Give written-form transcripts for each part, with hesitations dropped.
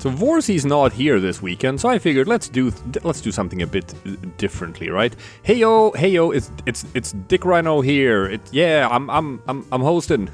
So Vorsi's not here this weekend, so I figured let's do something a bit differently, right? Hey yo, it's DickRhino here. I'm hosting.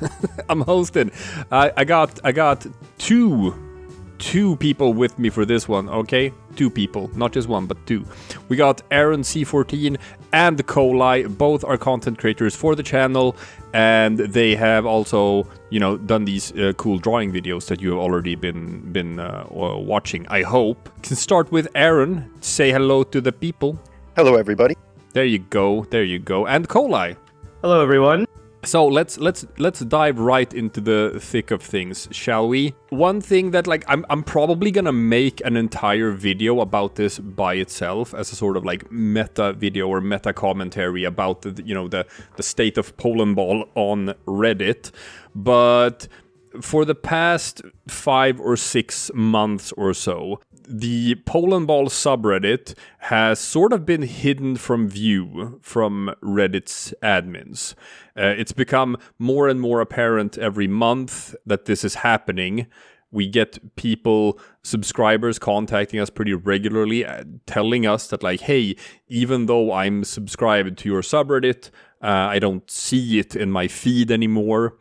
I'm hosting. I got two people with me for this one, okay? 2 people, not just one, but 2. We got Aaron C14 and koleye. Both are content creators for the channel, and they have also, done these cool drawing videos that you have already been watching, I hope. Can start with Aaron. Say hello to the people. Hello, everybody. There you go. And koleye. Hello, everyone. So let's dive right into the thick of things, shall we? One thing that I'm probably gonna make an entire video about this by itself as a sort of meta video or meta commentary about the state of Polandball on Reddit, but for the past 5 or 6 months or so, the Polandball subreddit has sort of been hidden from view from Reddit's admins. It's become more and more apparent every month that this is happening. We get subscribers contacting us pretty regularly, telling us that hey, even though I'm subscribed to your subreddit, I don't see it in my feed anymore.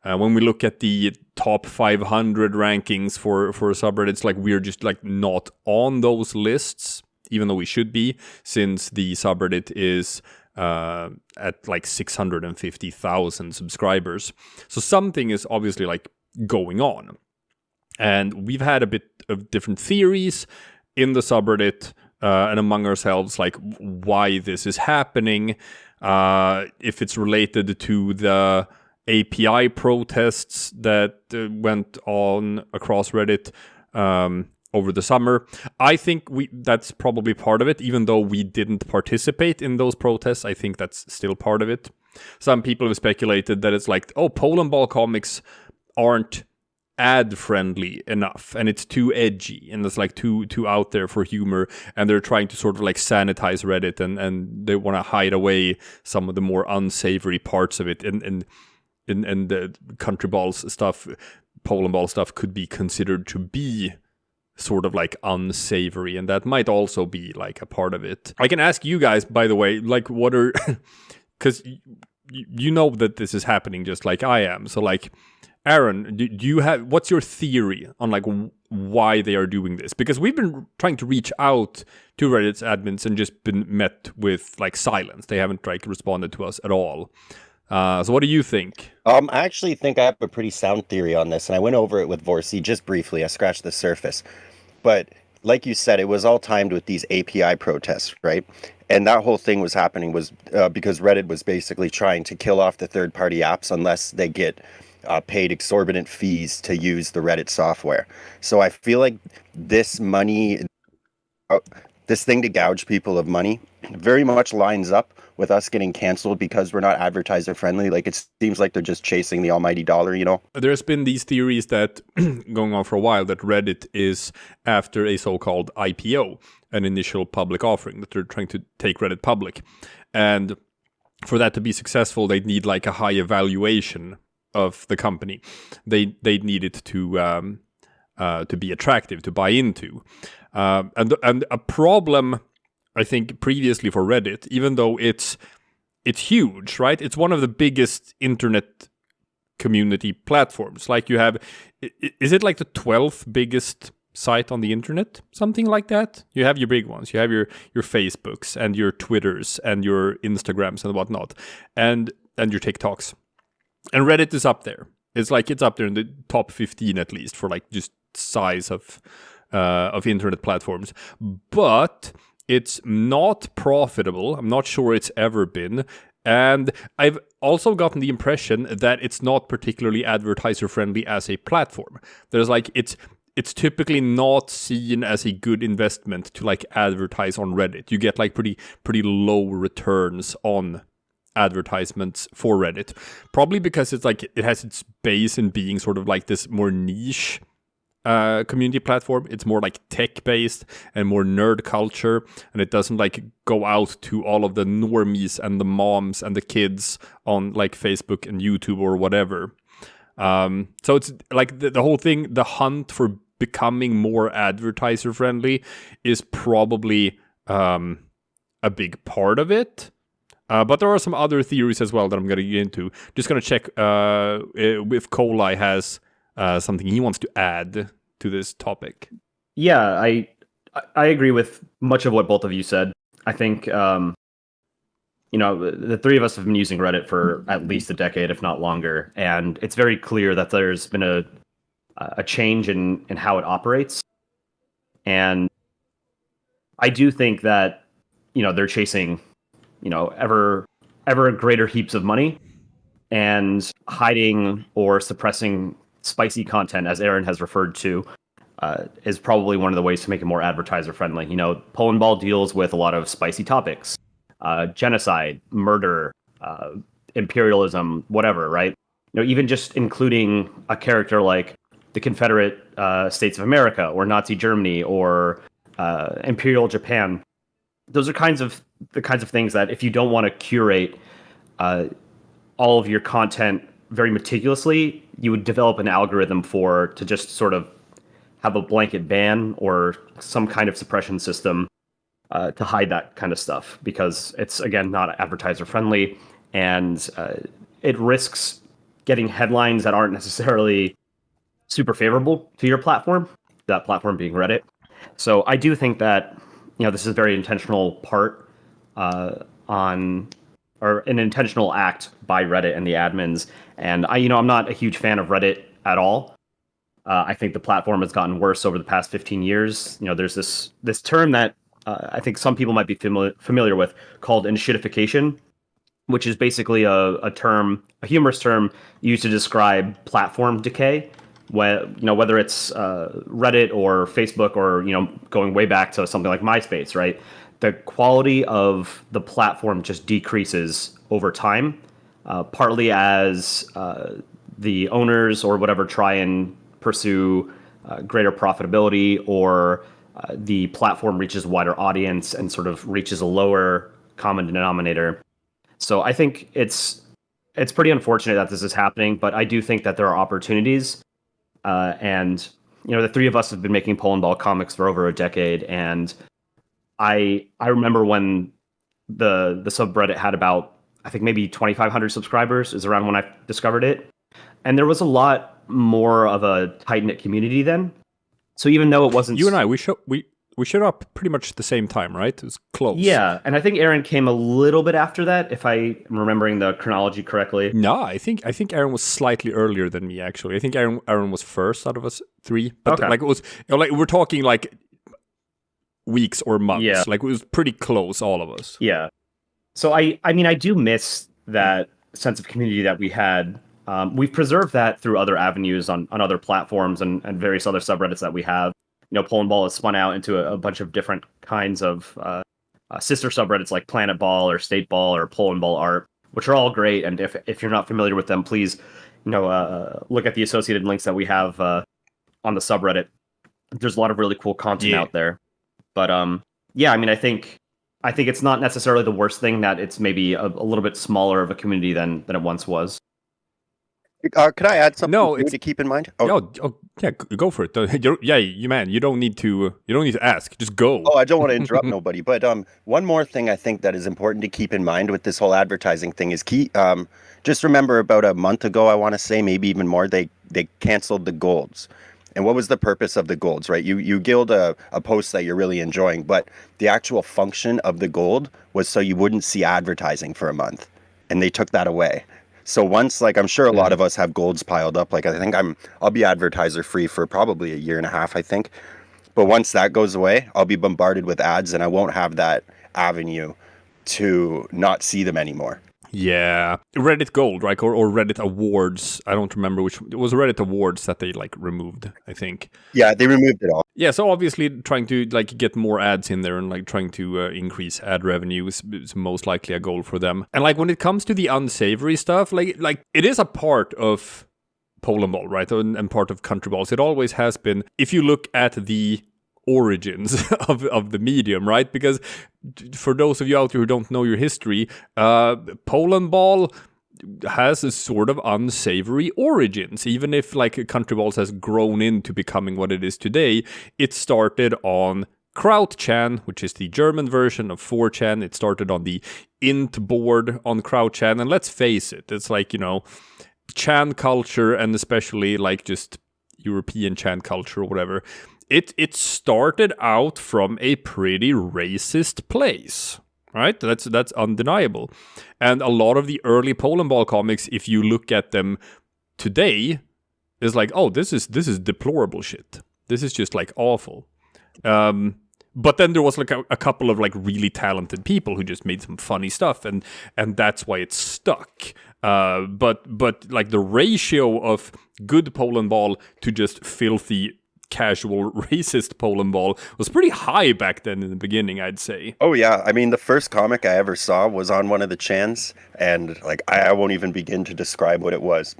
When we look at the top 500 rankings for subreddits, we're just not on those lists, even though we should be, since the subreddit is at 650,000 subscribers. So something is obviously going on. And we've had a bit of different theories in the subreddit and among ourselves, why this is happening, if it's related to the API protests that went on across Reddit over the summer. I think that's probably part of it, even though we didn't participate in those protests. I think that's still part of it. Some people have speculated that it's Polandball Comics aren't ad-friendly enough, and it's too edgy, and it's too out there for humor, and they're trying to sort of sanitize Reddit, and they want to hide away some of the more unsavory parts of it, and the countryballs stuff, Polandball stuff could be considered to be sort of unsavory, and that might also be a part of it. I can ask you guys, by the way, what are, because you know that this is happening just like I am. So Aaron, do you have, what's your theory on why they are doing this? Because we've been trying to reach out to Reddit's admins and just been met with silence. They haven't responded to us at all. So what do you think? I actually think I have a pretty sound theory on this, and I went over it with Vorsi just briefly. I scratched the surface. But like you said, it was all timed with these API protests, right? And that whole thing was happening was because Reddit was basically trying to kill off the third-party apps unless they get paid exorbitant fees to use the Reddit software. So I feel like this money, this thing to gouge people of money, very much lines up with us getting canceled because we're not advertiser friendly. It seems like they're just chasing the almighty dollar, There's been these theories that going on for a while that Reddit is after a so-called IPO, an initial public offering, that they're trying to take Reddit public. And for that to be successful, they'd need a high evaluation of the company. They'd need it to be attractive, to buy into. And a problem, I think, previously for Reddit, even though it's huge, right? It's one of the biggest internet community platforms. You have, is it the 12th biggest site on the internet? Something like that? You have your big ones. You have your Facebooks and your Twitters and your Instagrams and whatnot, and your TikToks. And Reddit is up there. It's it's up there in the top 15 at least for just size of internet platforms. But it's not profitable. I'm not sure it's ever been. And I've also gotten the impression that it's not particularly advertiser friendly as a platform. There's it's typically not seen as a good investment to advertise on Reddit. You get pretty low returns on advertisements for Reddit, probably because it's it has its base in being sort of this more niche community platform. It's more tech based and more nerd culture, and it doesn't go out to all of the normies and the moms and the kids on Facebook and YouTube or whatever. So it's the whole thing, the hunt for becoming more advertiser friendly is probably a big part of it. But there are some other theories as well that I'm going to get into. Just going to check if koleye has something he wants to add to this topic. Yeah, I agree with much of what both of you said. I think, the three of us have been using Reddit for at least a decade, if not longer. And it's very clear that there's been a change in how it operates. And I do think that, they're chasing, ever greater heaps of money and hiding or suppressing spicy content, as Aaron has referred to, is probably one of the ways to make it more advertiser friendly. Polandball deals with a lot of spicy topics, genocide, murder, imperialism, whatever, right? Even just including a character like the Confederate States of America or Nazi Germany or Imperial Japan. Those are the kinds of things that if you don't want to curate all of your content very meticulously, you would develop an algorithm to just sort of have a blanket ban or some kind of suppression system to hide that kind of stuff, because it's, again, not advertiser friendly, and it risks getting headlines that aren't necessarily super favorable to your platform, that platform being Reddit. So I do think that this is a very intentional part or an intentional act by Reddit and the admins. And I'm not a huge fan of Reddit at all. I think the platform has gotten worse over the past 15 years. There's this term that I think some people might be familiar with called enshittification, which is basically a humorous term used to describe platform decay. Whether it's Reddit or Facebook or going way back to something like MySpace, right? The quality of the platform just decreases over time, partly as the owners or whatever try and pursue greater profitability, or the platform reaches a wider audience and sort of reaches a lower common denominator. So I think it's pretty unfortunate that this is happening, but I do think that there are opportunities. And the three of us have been making Polandball Comics for over a decade, and I remember when the subreddit had about, I think, maybe 2,500 subscribers is around when I discovered it, and there was a lot more of a tight-knit community then. So even though it wasn't, you and I, we showed up pretty much at the same time, right? It was close. Yeah, and I think Aaron came a little bit after that, if I am remembering the chronology correctly. No, I think Aaron was slightly earlier than me, actually. I think Aaron was first out of us three, but okay. it was we're talking weeks or months. Yeah. It was pretty close, all of us. Yeah. So I do miss that sense of community that we had. We've preserved that through other avenues on other platforms and various other subreddits that we have. Polandball has spun out into a bunch of different kinds of sister subreddits like Planet Ball or State Ball or Polandball Art, which are all great. And if you're not familiar with them, please, look at the associated links that we have on the subreddit. There's a lot of really cool content out there. But I think it's not necessarily the worst thing that it's maybe a little bit smaller of a community than it once was. Could I add something to keep in mind? Yeah, go for it. You don't need to ask. Just go. I don't want to interrupt nobody. But one more thing I think that is important to keep in mind with this whole advertising thing is just remember about a month ago, I want to say, maybe even more, they canceled the golds. And what was the purpose of the golds, right? You guild a post that you're really enjoying, but the actual function of the gold was so you wouldn't see advertising for a month. And they took that away. So once, I'm sure a lot of us have golds piled up. I think I'll be advertiser free for probably a year and a half, I think. But once that goes away, I'll be bombarded with ads and I won't have that avenue to not see them anymore. Yeah. Reddit Gold, right? Or Reddit Awards. I don't remember which. It was Reddit Awards that they removed, I think. Yeah, they removed it all. Yeah, so obviously trying to get more ads in there and trying to increase ad revenue is most likely a goal for them. And when it comes to the unsavory stuff, it is a part of Polandball, right? And part of countryballs. It always has been. If you look at the origins of the medium, right? Because for those of you out there who don't know your history, Polandball has a sort of unsavory origins. Even if like countryballs has grown into becoming what it is today, it started on Krautchan, which is the German version of 4chan. It started on the int board on Krautchan, and let's face it, it's like, you know, chan culture, and especially like just European chan culture or whatever. It started out from a pretty racist place, right? That's undeniable. And a lot of the early Polandball comics, if you look at them today, is like, oh, this is deplorable shit. This is just like awful. But then there was like a couple of like really talented people who just made some funny stuff, and that's why it stuck. But like the ratio of good Polandball to just filthy casual racist Polandball was pretty high back then in the beginning, I'd say. Oh yeah, I mean the first comic I ever saw was on one of the chans, and like I won't even begin to describe what it was.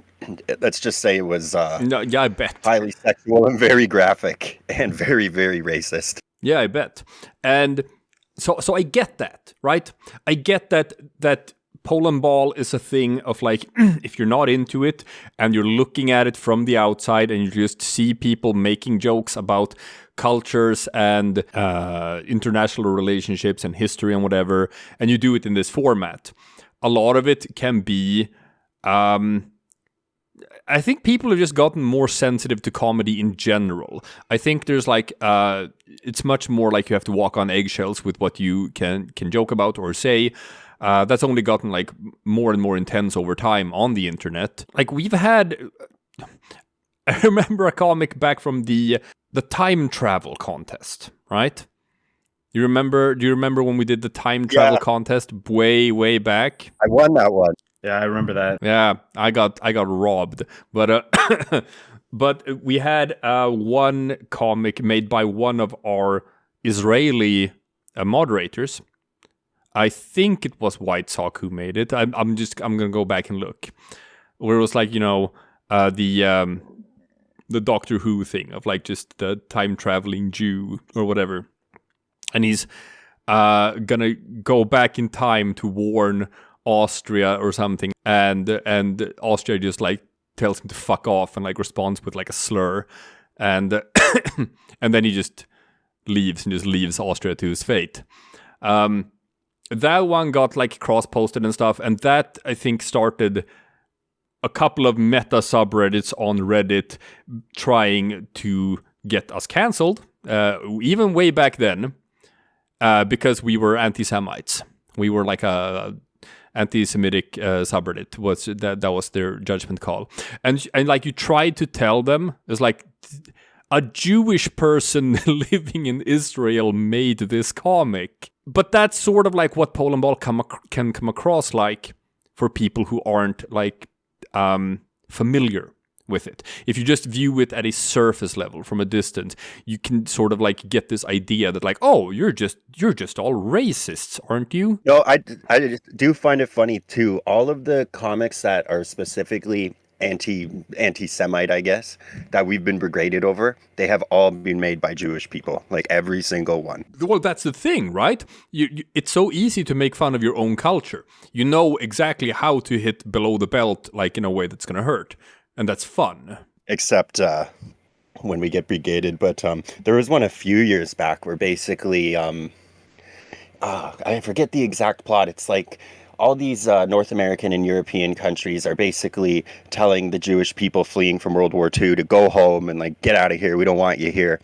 Let's just say it was no, yeah, I bet highly sexual and very graphic and very, very racist. Yeah, I bet. And so I get that, right? I get that Polandball is a thing of like, if you're not into it and you're looking at it from the outside and you just see people making jokes about cultures and international relationships and history and whatever, and you do it in this format, a lot of it can be... I think people have just gotten more sensitive to comedy in general. I think there's like, it's much more like you have to walk on eggshells with what you can joke about or say. That's only gotten like more and more intense over time on the internet. Like we've had, I remember a comic back from the time travel contest, right? Do you remember when we did the time travel contest way back? I won that one. Yeah, I remember that. Yeah, I got robbed, but but we had one comic made by one of our Israeli moderators. I think it was White Sock who made it. I'm gonna go back and look, where it was like, you know, the Doctor Who thing of like just the time traveling Jew or whatever, and he's gonna go back in time to warn Austria or something, and Austria just like tells him to fuck off and like responds with like a slur, and and then he just leaves Austria to his fate. That one got like cross-posted and stuff, and that I think started a couple of meta subreddits on Reddit trying to get us cancelled, even way back then, because we were anti-Semites. We were like a anti-Semitic subreddit. That was their judgment call, and like you tried to tell them, it's like a Jewish person living in Israel made this comic. But that's sort of like what Polandball can come across like for people who aren't like familiar with it. If you just view it at a surface level from a distance, you can sort of like get this idea that like, oh, you're just all racists, aren't you? No, I do find it funny too. All of the comics that are specifically anti-Semite, I guess, that we've been brigaded over, they have all been made by Jewish people, like every single one. Well, that's the thing, right? It's so easy to make fun of your own culture. You know exactly how to hit below the belt, like in a way that's gonna hurt, and that's fun. Except when we get brigaded. But there was one a few years back where basically, I forget the exact plot. It's like all these North American and European countries are basically telling the Jewish people fleeing from World War II to go home and like get out of here. We don't want you here.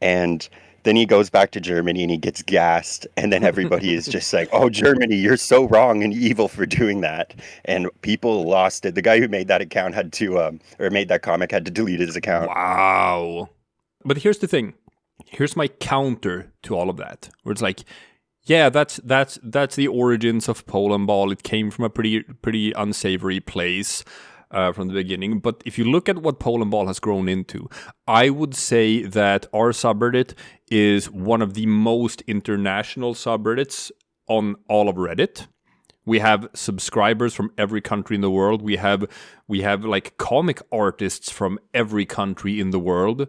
And then he goes back to Germany and he gets gassed. And then everybody is just like, oh, Germany, you're so wrong and evil for doing that. And people lost it. The guy who made that account had to, or made that comic had to delete his account. Wow. But here's the thing. Here's my counter to all of that. Where it's like, yeah, that's the origins of Polandball. It came from a pretty unsavory place from the beginning. But if you look at what Polandball has grown into, I would say that our subreddit is one of the most international subreddits on all of Reddit. We have subscribers from every country in the world. We have like comic artists from every country in the world,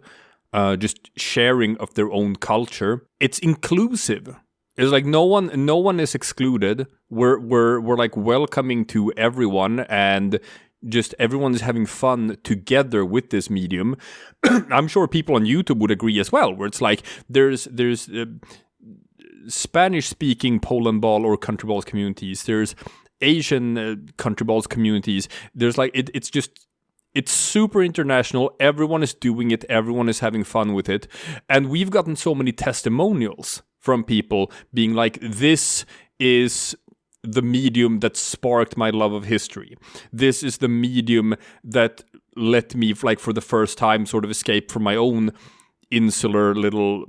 just sharing of their own culture. It's inclusive. It's like no one is excluded. We're like welcoming to everyone, and just everyone is having fun together with this medium. I'm sure people on YouTube would agree as well, where it's like there's Spanish-speaking Polandball or countryballs communities. There's Asian countryballs communities. There's like it's super international. Everyone is doing it. Everyone is having fun with it, and we've gotten so many testimonials from people being like, "This is the medium that sparked my love of history. This is the medium that let me, like, for the first time, sort of escape from my own insular little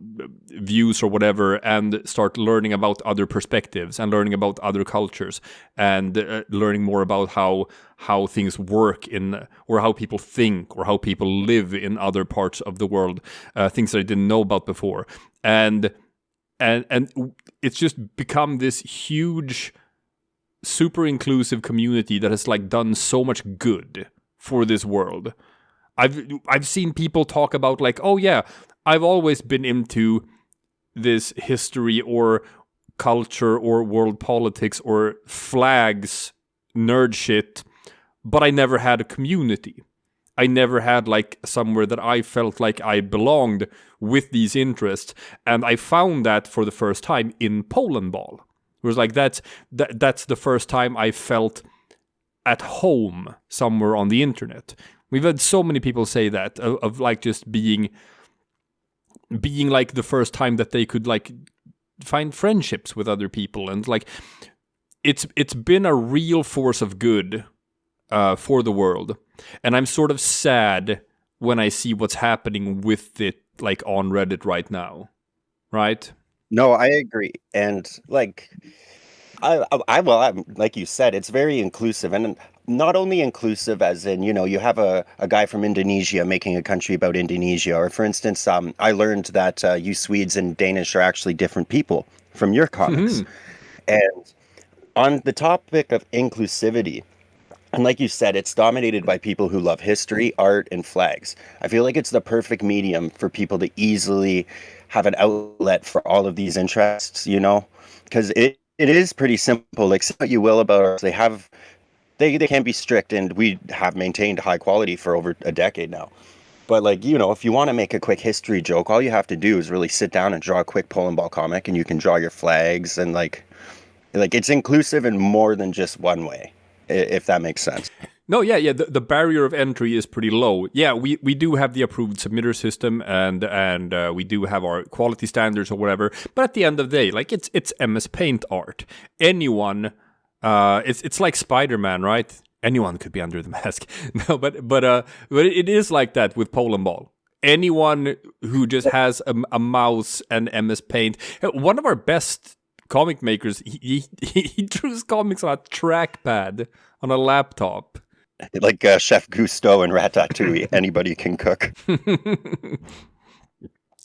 views or whatever, and start learning about other perspectives and learning about other cultures, and learning more about how things work in, or how people think, or how people live in other parts of the world, things that I didn't know about before." And it's just become this huge, super inclusive community that has like done so much good for this world. I've seen people talk about like, oh yeah, I've always been into this history or culture or world politics or flags, nerd shit, but I never had a community. I never had like somewhere that I felt like I belonged with these interests, and I found that for the first time in Polandball. It was like that's the first time I felt at home somewhere on the internet. We've had so many people say that of like just being like the first time that they could like find friendships with other people, and like it's been a real force of good for the world. And I'm sort of sad when I see what's happening with it like on Reddit right now, right? No, I agree. And like, I'm like you said, it's very inclusive, and not only inclusive as in, you know, you have a guy from Indonesia making a country about Indonesia, or for instance, I learned that you Swedes and Danish are actually different people from your comics. And on the topic of inclusivity, and like you said, it's dominated by people who love history, art, and flags. I feel like it's the perfect medium for people to easily have an outlet for all of these interests, you know, because it is pretty simple. Like, say what you will about ours, they can be strict, and we have maintained high quality for over a decade now. But like, you know, if you want to make a quick history joke, all you have to do is really sit down and draw a quick Polandball comic, and you can draw your flags, and like it's inclusive in more than just one way, if that makes sense. No, yeah. The barrier of entry is pretty low. Yeah, we do have the approved submitter system, and we do have our quality standards or whatever. But at the end of the day, like it's MS Paint art. Anyone, it's like Spider-Man, right? Anyone could be under the mask. No, but it is like that with Polandball. Anyone who just has a mouse and MS Paint. One of our best comic makers, he drew his comics on a trackpad on a laptop. Like Chef Gusteau and Ratatouille, anybody can cook.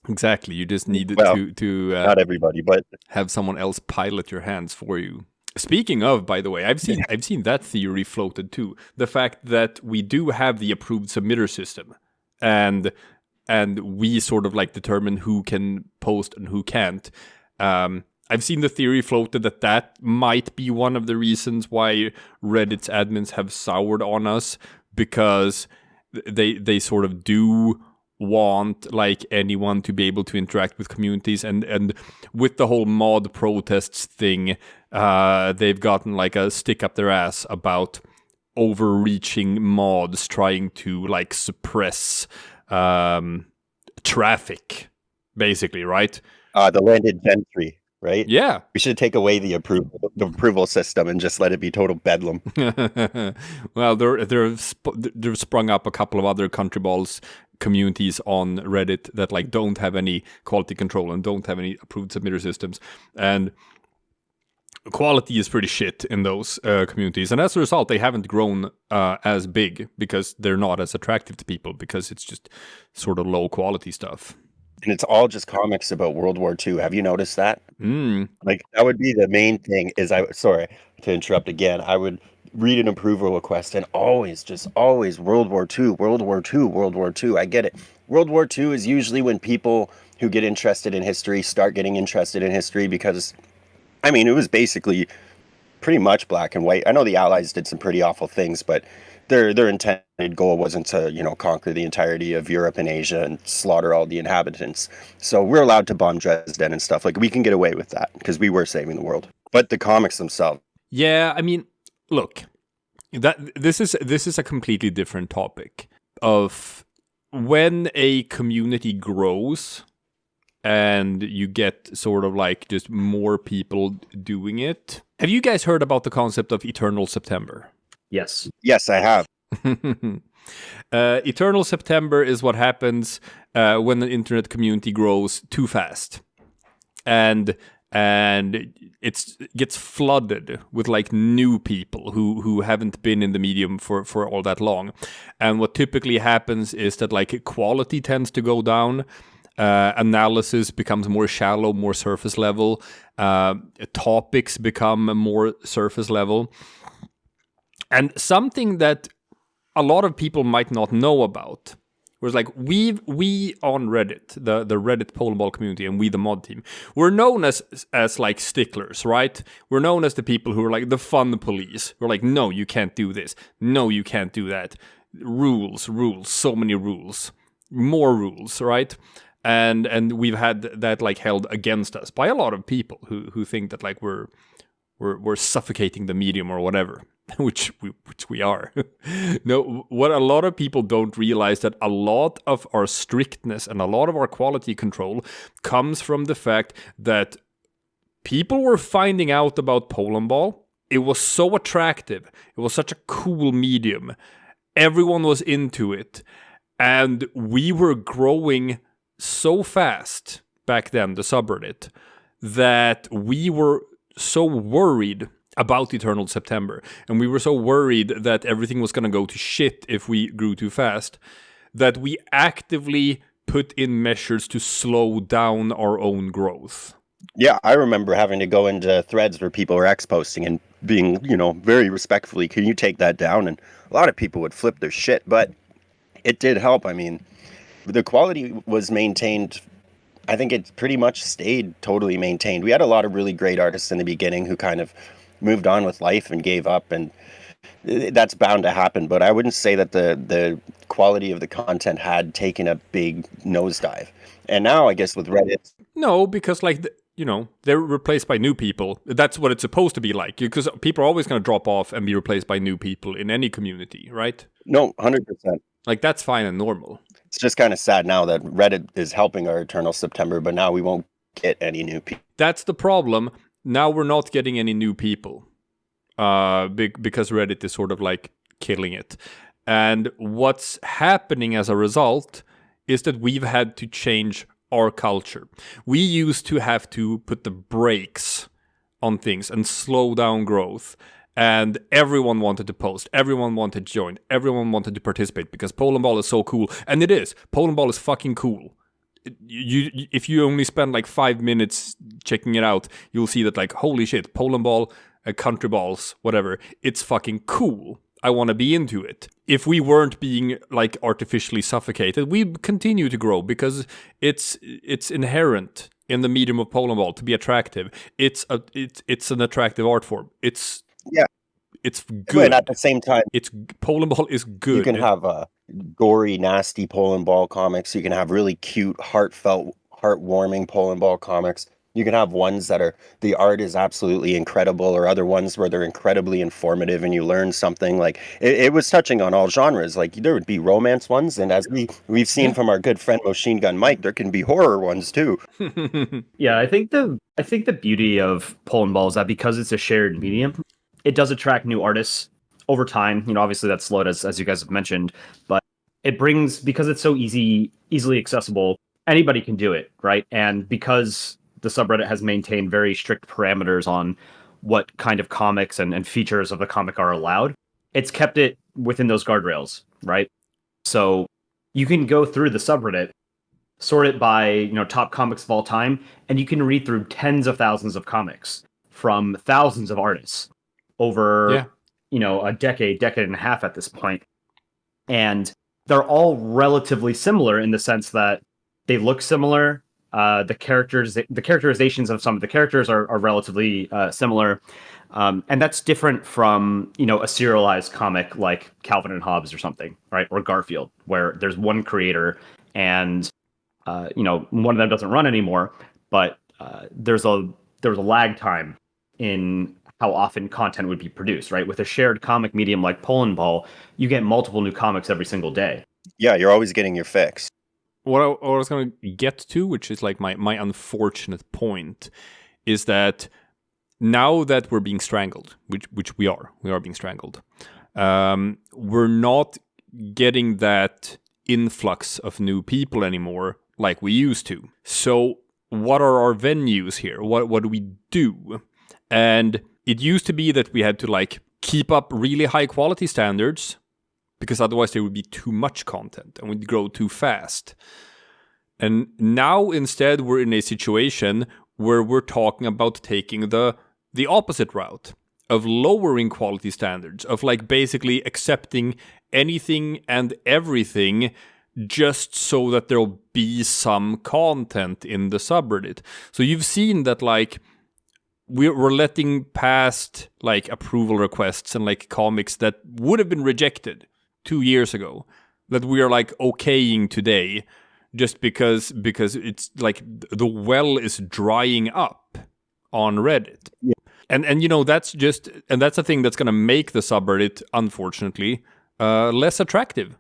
Exactly. You just need to not everybody, but have someone else pilot your hands for you. Speaking of, by the way, I've seen that theory floated too. The fact that we do have the approved submitter system, and we sort of like determine who can post and who can't. I've seen the theory floated that might be one of the reasons why Reddit's admins have soured on us, because they sort of do want like anyone to be able to interact with communities, and with the whole mod protests thing, they've gotten like a stick up their ass about overreaching mods trying to like suppress traffic, basically, right? The landed gentry. Right? Yeah. We should take away the approval system and just let it be total bedlam. Well, there sprung up a couple of other countryballs communities on Reddit that like don't have any quality control and don't have any approved submitter systems, and quality is pretty shit in those communities, and as a result they haven't grown as big, because they're not as attractive to people, because it's just sort of low quality stuff. And it's all just comics about World War II. Have you noticed that? Like, that would be the main thing. Sorry to interrupt again. I would read an approval request, and always World War II, World War II, World War II. I get it. World War II is usually when people who get interested in history start getting interested in history, because I mean, it was basically pretty much black and white. I know the Allies did some pretty awful things, but their intended goal wasn't to, conquer the entirety of Europe and Asia and slaughter all the inhabitants. So we're allowed to bomb Dresden and stuff. Like, we can get away with that because we were saving the world. But the comics themselves. Yeah, I mean, look, this is a completely different topic of when a community grows and you get sort of like just more people doing it. Have you guys heard about the concept of Eternal September? Yes. Yes, I have. Eternal September is what happens when the internet community grows too fast. And it gets flooded with like new people who haven't been in the medium for all that long. And what typically happens is that like quality tends to go down. Analysis becomes more shallow, more surface level. Topics become more surface level. And something that a lot of people might not know about was like we on Reddit, the Reddit Polandball community, and we the mod team, we're known as like sticklers, right? We're known as the people who are like the fun police. We're like, no, you can't do this. No, you can't do that. Rules, so many rules, more rules, right? And we've had that like held against us by a lot of people who think that like we're suffocating the medium or whatever, which we are. No, what a lot of people don't realize that a lot of our strictness and a lot of our quality control comes from the fact that people were finding out about Polandball. It was so attractive. It was such a cool medium. Everyone was into it, and we were growing so fast back then, the subreddit, that we were so worried about Eternal September, and we were so worried that everything was going to go to shit if we grew too fast, that we actively put in measures to slow down our own growth. Yeah, I remember having to go into threads where people were exposting and being, very respectfully, can you take that down? And a lot of people would flip their shit, but it did help. I mean, the quality was maintained. I think it pretty much stayed totally maintained. We had a lot of really great artists in the beginning who kind of moved on with life and gave up, and that's bound to happen. But I wouldn't say that the quality of the content had taken a big nosedive. And now, I guess, with Reddit... No, because like, they're replaced by new people. That's what it's supposed to be like, because people are always going to drop off and be replaced by new people in any community, right? No, 100%. Like, that's fine and normal. It's just kind of sad now that Reddit is helping our Eternal September, but now we won't get any new people. That's the problem. Now we're not getting any new people because Reddit is sort of like killing it. And what's happening as a result is that we've had to change our culture. We used to have to put the brakes on things and slow down growth. And everyone wanted to post, everyone wanted to join, everyone wanted to participate because Polandball is so cool. And it is. Polandball is fucking cool. If you only spend like 5 minutes checking it out, you'll see that like, holy shit, Polandball, countryballs, whatever, it's fucking cool. I want to be into it. If we weren't being like artificially suffocated, we'd continue to grow because it's inherent in the medium of Polandball to be attractive. It's an attractive art form. It's good. And at the same time, Polandball is good. You can have gory, nasty Polandball comics. You can have really cute, heartfelt, heartwarming Polandball comics. You can have ones that the art is absolutely incredible, or other ones where they're incredibly informative and you learn something. Like it was touching on all genres. Like there would be romance ones, and as we've seen from our good friend Machine Gun Mike, there can be horror ones too. Yeah, I think the beauty of Polandball is that because it's a shared medium, it does attract new artists over time. Obviously that's slowed as you guys have mentioned, but it brings, because it's so easily accessible, anybody can do it, right? And because the subreddit has maintained very strict parameters on what kind of comics and features of the comic are allowed, it's kept it within those guardrails, right? So you can go through the subreddit, sort it by top comics of all time, and you can read through tens of thousands of comics from thousands of artists over a decade and a half at this point. And they're all relatively similar in the sense that they look similar, The characterizations of some of the characters are relatively similar. And that's different from, a serialized comic like Calvin and Hobbes or something, right? Or Garfield, where there's one creator and, one of them doesn't run anymore, but there's a lag time in how often content would be produced, right? With a shared comic medium like Polandball, you get multiple new comics every single day. Yeah, you're always getting your fix. What I was going to get to, which is like my unfortunate point, is that now that we're being strangled, which we are being strangled, we're not getting that influx of new people anymore like we used to. So what are our venues here? What do we do? And it used to be that we had to like keep up really high quality standards, because otherwise there would be too much content and we'd grow too fast. And now instead we're in a situation where we're talking about taking the opposite route of lowering quality standards, of like basically accepting anything and everything just so that there'll be some content in the subreddit. So you've seen that like we're letting past like approval requests and like comics that would have been rejected 2 years ago, that we are like okaying today, just because it's like the well is drying up on Reddit. Yeah. And that's a thing that's going to make the subreddit, unfortunately, less attractive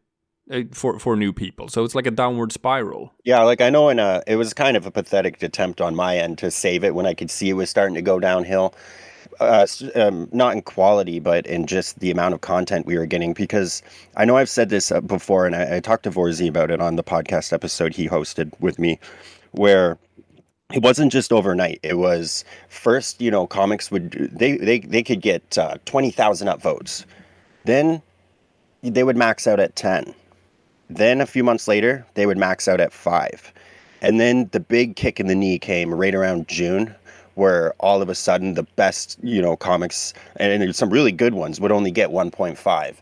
for new people. So it's like a downward spiral. Yeah, like I know it was kind of a pathetic attempt on my end to save it when I could see it was starting to go downhill. Not in quality, but in just the amount of content we were getting. Because I know I've said this before, and I talked to Vorzy about it on the podcast episode he hosted with me, where it wasn't just overnight. It was first, comics they could get 20,000 upvotes. Then they would max out at 10. Then a few months later, they would max out at 5. And then the big kick in the knee came right around June, where all of a sudden the best, comics, and some really good ones, would only get 1.5.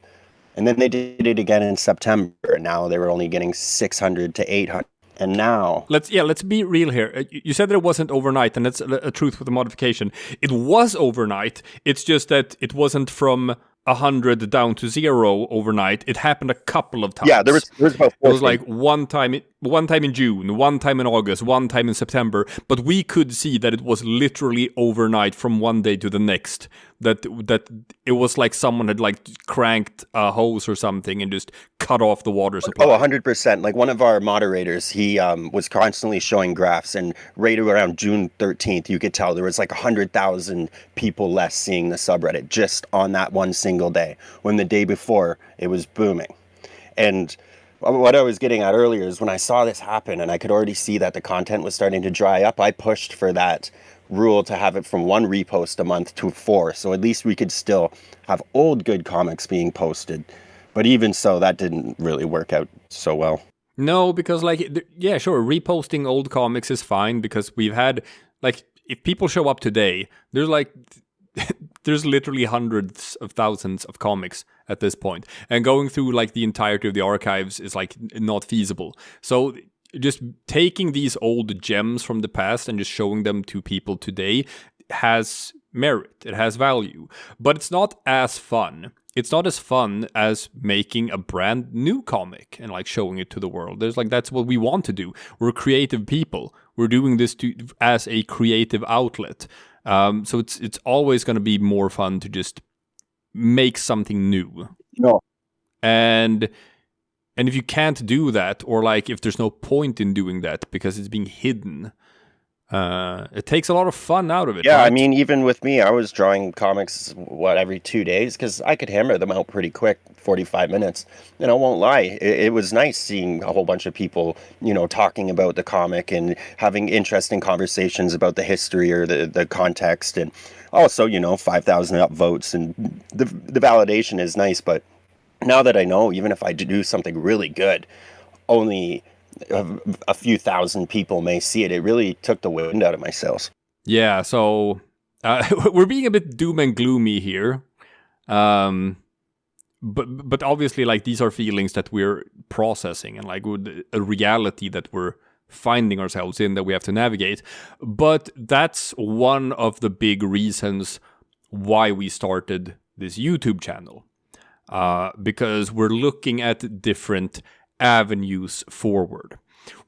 And then they did it again in September, and now they were only getting 600 to 800. And now... Let's be real here. You said that it wasn't overnight, and that's a truth with a modification. It was overnight. It's just that it wasn't from 100 down to 0 overnight. It happened a couple of times. Yeah, there was about 4. It was like one time in June, one time in August, one time in September. But we could see that it was literally overnight from one day to the next. That it was like someone had like cranked a hose or something and just cut off the water supply. Oh, 100%. Like one of our moderators, he was constantly showing graphs, and right around June 13th, you could tell there was like 100,000 people less seeing the subreddit just on that one single day, when the day before it was booming. And what I was getting at earlier is when I saw this happen and I could already see that the content was starting to dry up, I pushed for that rule to have it from 1 repost a month to 4, so at least we could still have old good comics being posted. But even so, that didn't really work out so well. No, because sure, reposting old comics is fine, because we've had like, if people show up today, there's literally hundreds of thousands of comics at this point, and going through like the entirety of the archives is like not feasible. So just taking these old gems from the past and just showing them to people today has merit. It has value, but it's not as fun. It's not as fun as making a brand new comic and like showing it to the world. That's what we want to do. We're creative people. We're doing this as a creative outlet. So it's always going to be more fun to just make something new. No. And if you can't do that, or like if there's no point in doing that because it's being hidden, it takes a lot of fun out of it. Yeah, right? I mean, even with me, I was drawing comics, every 2 days, because I could hammer them out pretty quick, 45 minutes. And I won't lie, it was nice seeing a whole bunch of people, talking about the comic and having interesting conversations about the history or the context. And also, 5,000 upvotes, and the validation is nice. But now that I know, even if I do something really good, only a few thousand people may see it. It really took the wind out of my sails. Yeah, so we're being a bit doom and gloomy here. But obviously, like, these are feelings that we're processing, and like a reality that we're finding ourselves in that we have to navigate. But that's one of the big reasons why we started this YouTube channel. Because we're looking at different avenues forward.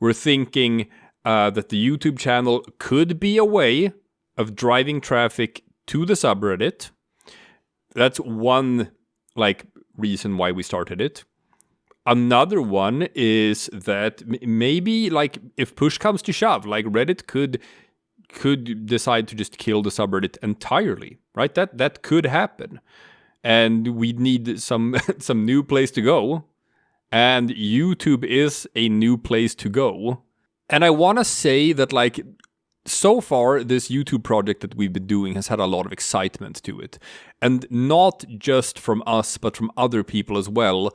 We're thinking that the YouTube channel could be a way of driving traffic to the subreddit. That's one reason why we started it. Another one is that maybe if push comes to shove, Reddit could decide to just kill the subreddit entirely, right? That could happen. And we need some new place to go. And YouTube is a new place to go. And I want to say that so far, this YouTube project that we've been doing has had a lot of excitement to it. And not just from us, but from other people as well,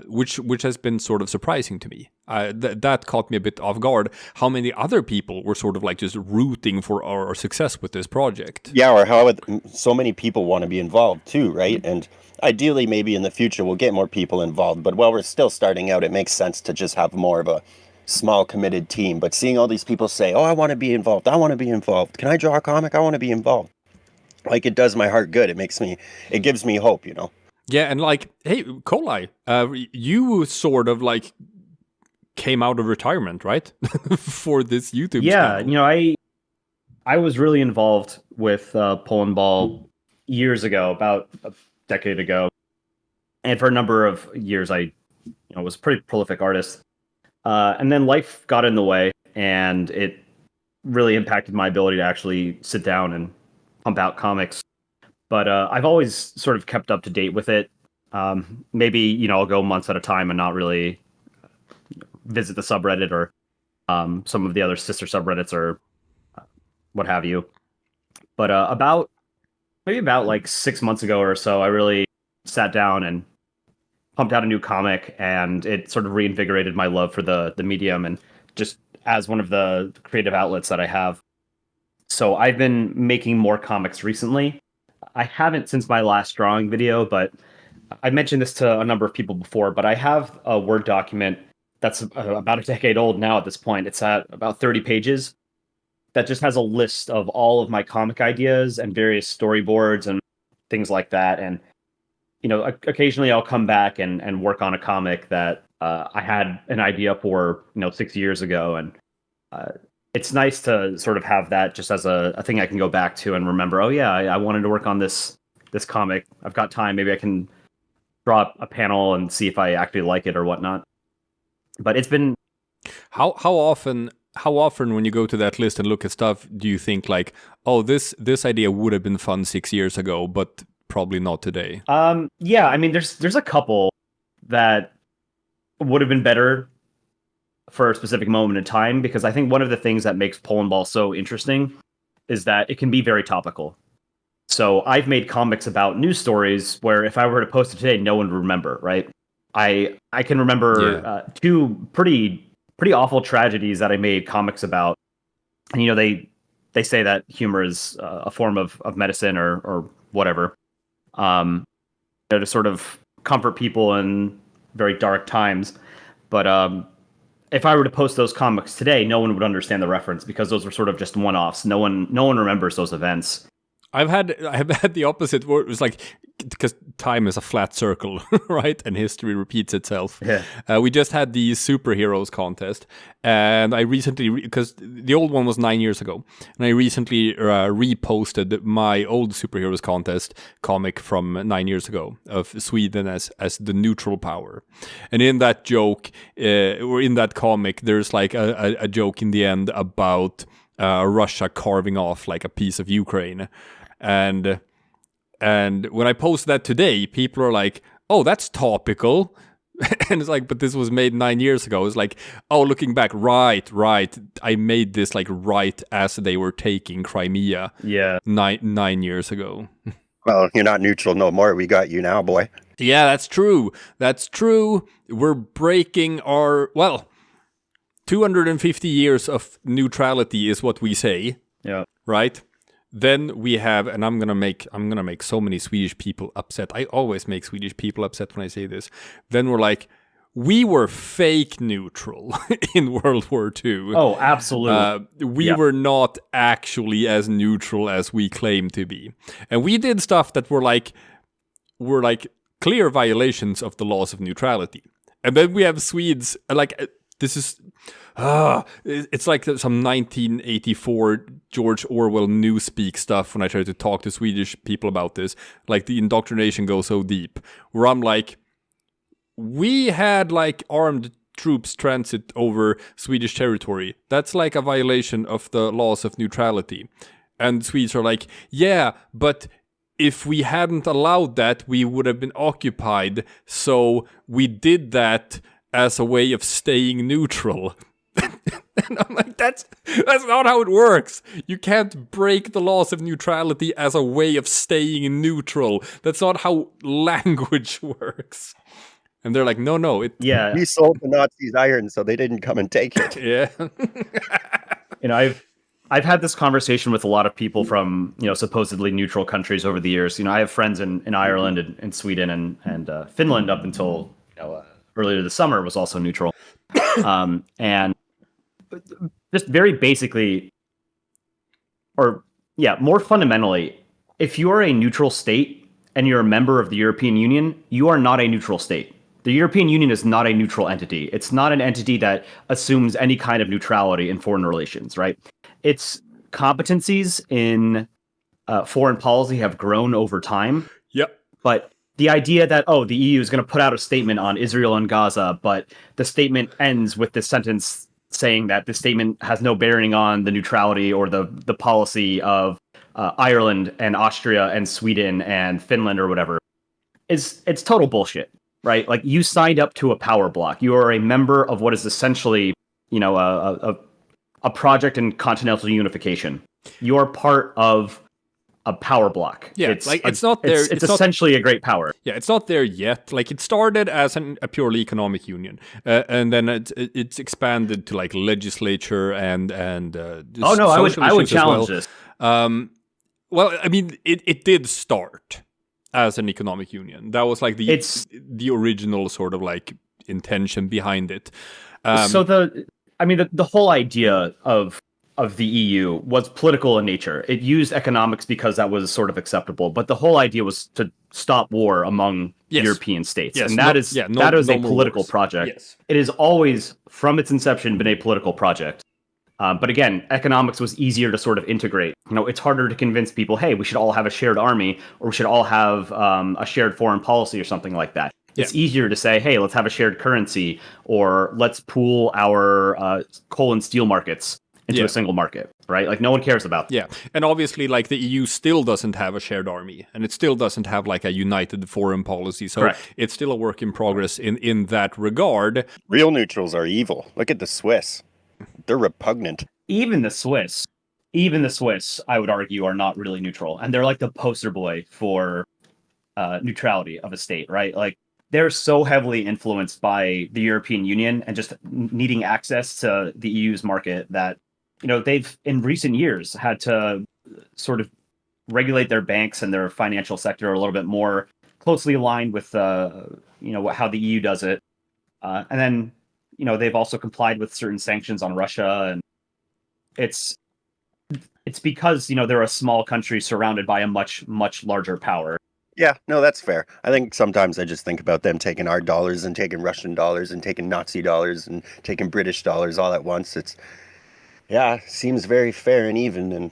which has been sort of surprising to me. That caught me a bit off guard, how many other people were sort of just rooting for our success with this project. Yeah, or how so many people want to be involved too, right? And ideally, maybe in the future, we'll get more people involved. But while we're still starting out, it makes sense to just have more of a small committed team. But seeing all these people say, oh, I want to be involved, can I draw a comic? I want to be involved, it does my heart good. It gives me hope, Yeah, and hey, koleye, you sort of came out of retirement, right? For this YouTube channel. I was really involved with Polandball years ago, about a decade ago, and for a number of years I was a pretty prolific artist. And then life got in the way, and it really impacted my ability to actually sit down and pump out comics. But I've always sort of kept up to date with it. Maybe, I'll go months at a time and not really visit the subreddit or some of the other sister subreddits or what have you. But about 6 months ago or so, I really sat down and pumped out a new comic, and it sort of reinvigorated my love for the medium and just as one of the creative outlets that I have. So I've been making more comics recently. I haven't since my last drawing video, but I mentioned this to a number of people before, but I have a Word document that's about a decade old now at this point. It's at about 30 pages that just has a list of all of my comic ideas and various storyboards and things like that. And occasionally I'll come back and work on a comic that I had an idea for, 6 years ago. And it's nice to sort of have that just as a thing I can go back to and remember, oh yeah, I wanted to work on this comic. I've got time. Maybe I can draw a panel and see if I actually like it or whatnot. But it's been... How often when you go to that list and look at stuff, do you think oh, this idea would have been fun 6 years ago, but probably not today? Yeah, I mean, there's a couple that would have been better for a specific moment in time, because I think one of the things that makes Polandball so interesting is that it can be very topical. So I've made comics about news stories where if I were to post it today, no one would remember, right? I can remember two pretty awful tragedies that I made comics about. And they say that humor is a form of medicine or whatever. To sort of comfort people in very dark times. But if I were to post those comics today, no one would understand the reference because those were sort of just one-offs. No one remembers those events. I've had the opposite, where it was because time is a flat circle, right? And history repeats itself. Yeah. We just had the superheroes contest, and I recently, because the old one was 9 years ago, and I recently reposted my old superheroes contest comic from 9 years ago of Sweden as the neutral power. And in that joke, or in that comic, there's a joke in the end about Russia carving off a piece of Ukraine. And when I post that today, people are like, oh, that's topical. And it's but this was made 9 years ago. It's oh, looking back, right. I made this right as they were taking Crimea. Yeah. 9 years ago. Well, you're not neutral no more. We got you now, boy. Yeah, that's true. We're breaking our, 250 years of neutrality is what we say. Yeah. Right? Then we have, and I'm gonna make so many Swedish people upset. I always make Swedish people upset when I say this. Then we're we were fake neutral in World War II. Oh, absolutely. We were not actually as neutral as we claim to be. And we did stuff that were like clear violations of the laws of neutrality. And then we have Swedes, like, this is... it's like some 1984 George Orwell newspeak stuff when I try to talk to Swedish people about this. Like, the indoctrination goes so deep, where I'm like, we had like armed troops transit over Swedish territory. That's like a violation of the laws of neutrality. And Swedes are like, yeah, but if we hadn't allowed that, we would have been occupied. So we did that as a way of staying neutral. And I'm like, that's not how it works. You can't break the laws of neutrality as a way of staying neutral. That's not how language works. And they're like, no, it. Yeah, we sold the Nazis iron, so they didn't come and take it. Yeah. You know, I've had this conversation with a lot of people from, you know, supposedly neutral countries over the years. You know, I have friends in Ireland and Sweden and Finland up until, you know, earlier this summer was also neutral. And just very basically, more fundamentally, if you are a neutral state and you're a member of the European Union, you are not a neutral state. The European Union is not a neutral entity. It's not an entity that assumes any kind of neutrality in foreign relations, right? Its competencies in foreign policy have grown over time. Yep. But the idea that, the EU is going to put out a statement on Israel and Gaza, but the statement ends with this sentence saying that the statement has no bearing on the neutrality or the policy of Ireland and Austria and Sweden and Finland or whatever, it's total bullshit, right? Like, you signed up to a power block. You are a member of what is essentially, you know, a project in continental unification. You are part of a power block. Yeah, it's not there. It's essentially a great power. Yeah, it's not there yet. Like, it started as a purely economic union, and then it's expanded to like legislature and I would challenge this. Well, I mean, it did start as an economic union. That was like the original sort of like intention behind it. So the whole idea of the EU was political in nature. It used economics because that was sort of acceptable, but the whole idea was to stop war among European states. Yes. And that is a political project. Yes. It has always, from its inception, been a political project. But again, economics was easier to sort of integrate. You know, it's harder to convince people, hey, we should all have a shared army, or we should all have a shared foreign policy or something like that. It's easier to say, hey, let's have a shared currency, or let's pool our coal and steel markets into a single market, right? Like, no one cares about that. Yeah, and obviously, like, the EU still doesn't have a shared army, and it still doesn't have, like, a united foreign policy, so it's still a work in progress in that regard. Real neutrals are evil. Look at the Swiss. They're repugnant. Even the Swiss, I would argue, are not really neutral, and they're like the poster boy for neutrality of a state, right? Like, they're so heavily influenced by the European Union and just needing access to the EU's market that, you know, they've in recent years had to sort of regulate their banks and their financial sector a little bit more closely aligned with, how the EU does it. And then, you know, they've also complied with certain sanctions on Russia. And it's because, you know, they're a small country surrounded by a much, much larger power. Yeah, no, that's fair. I think sometimes I just think about them taking our dollars and taking Russian dollars and taking Nazi dollars and taking British dollars all at once. Seems very fair and even and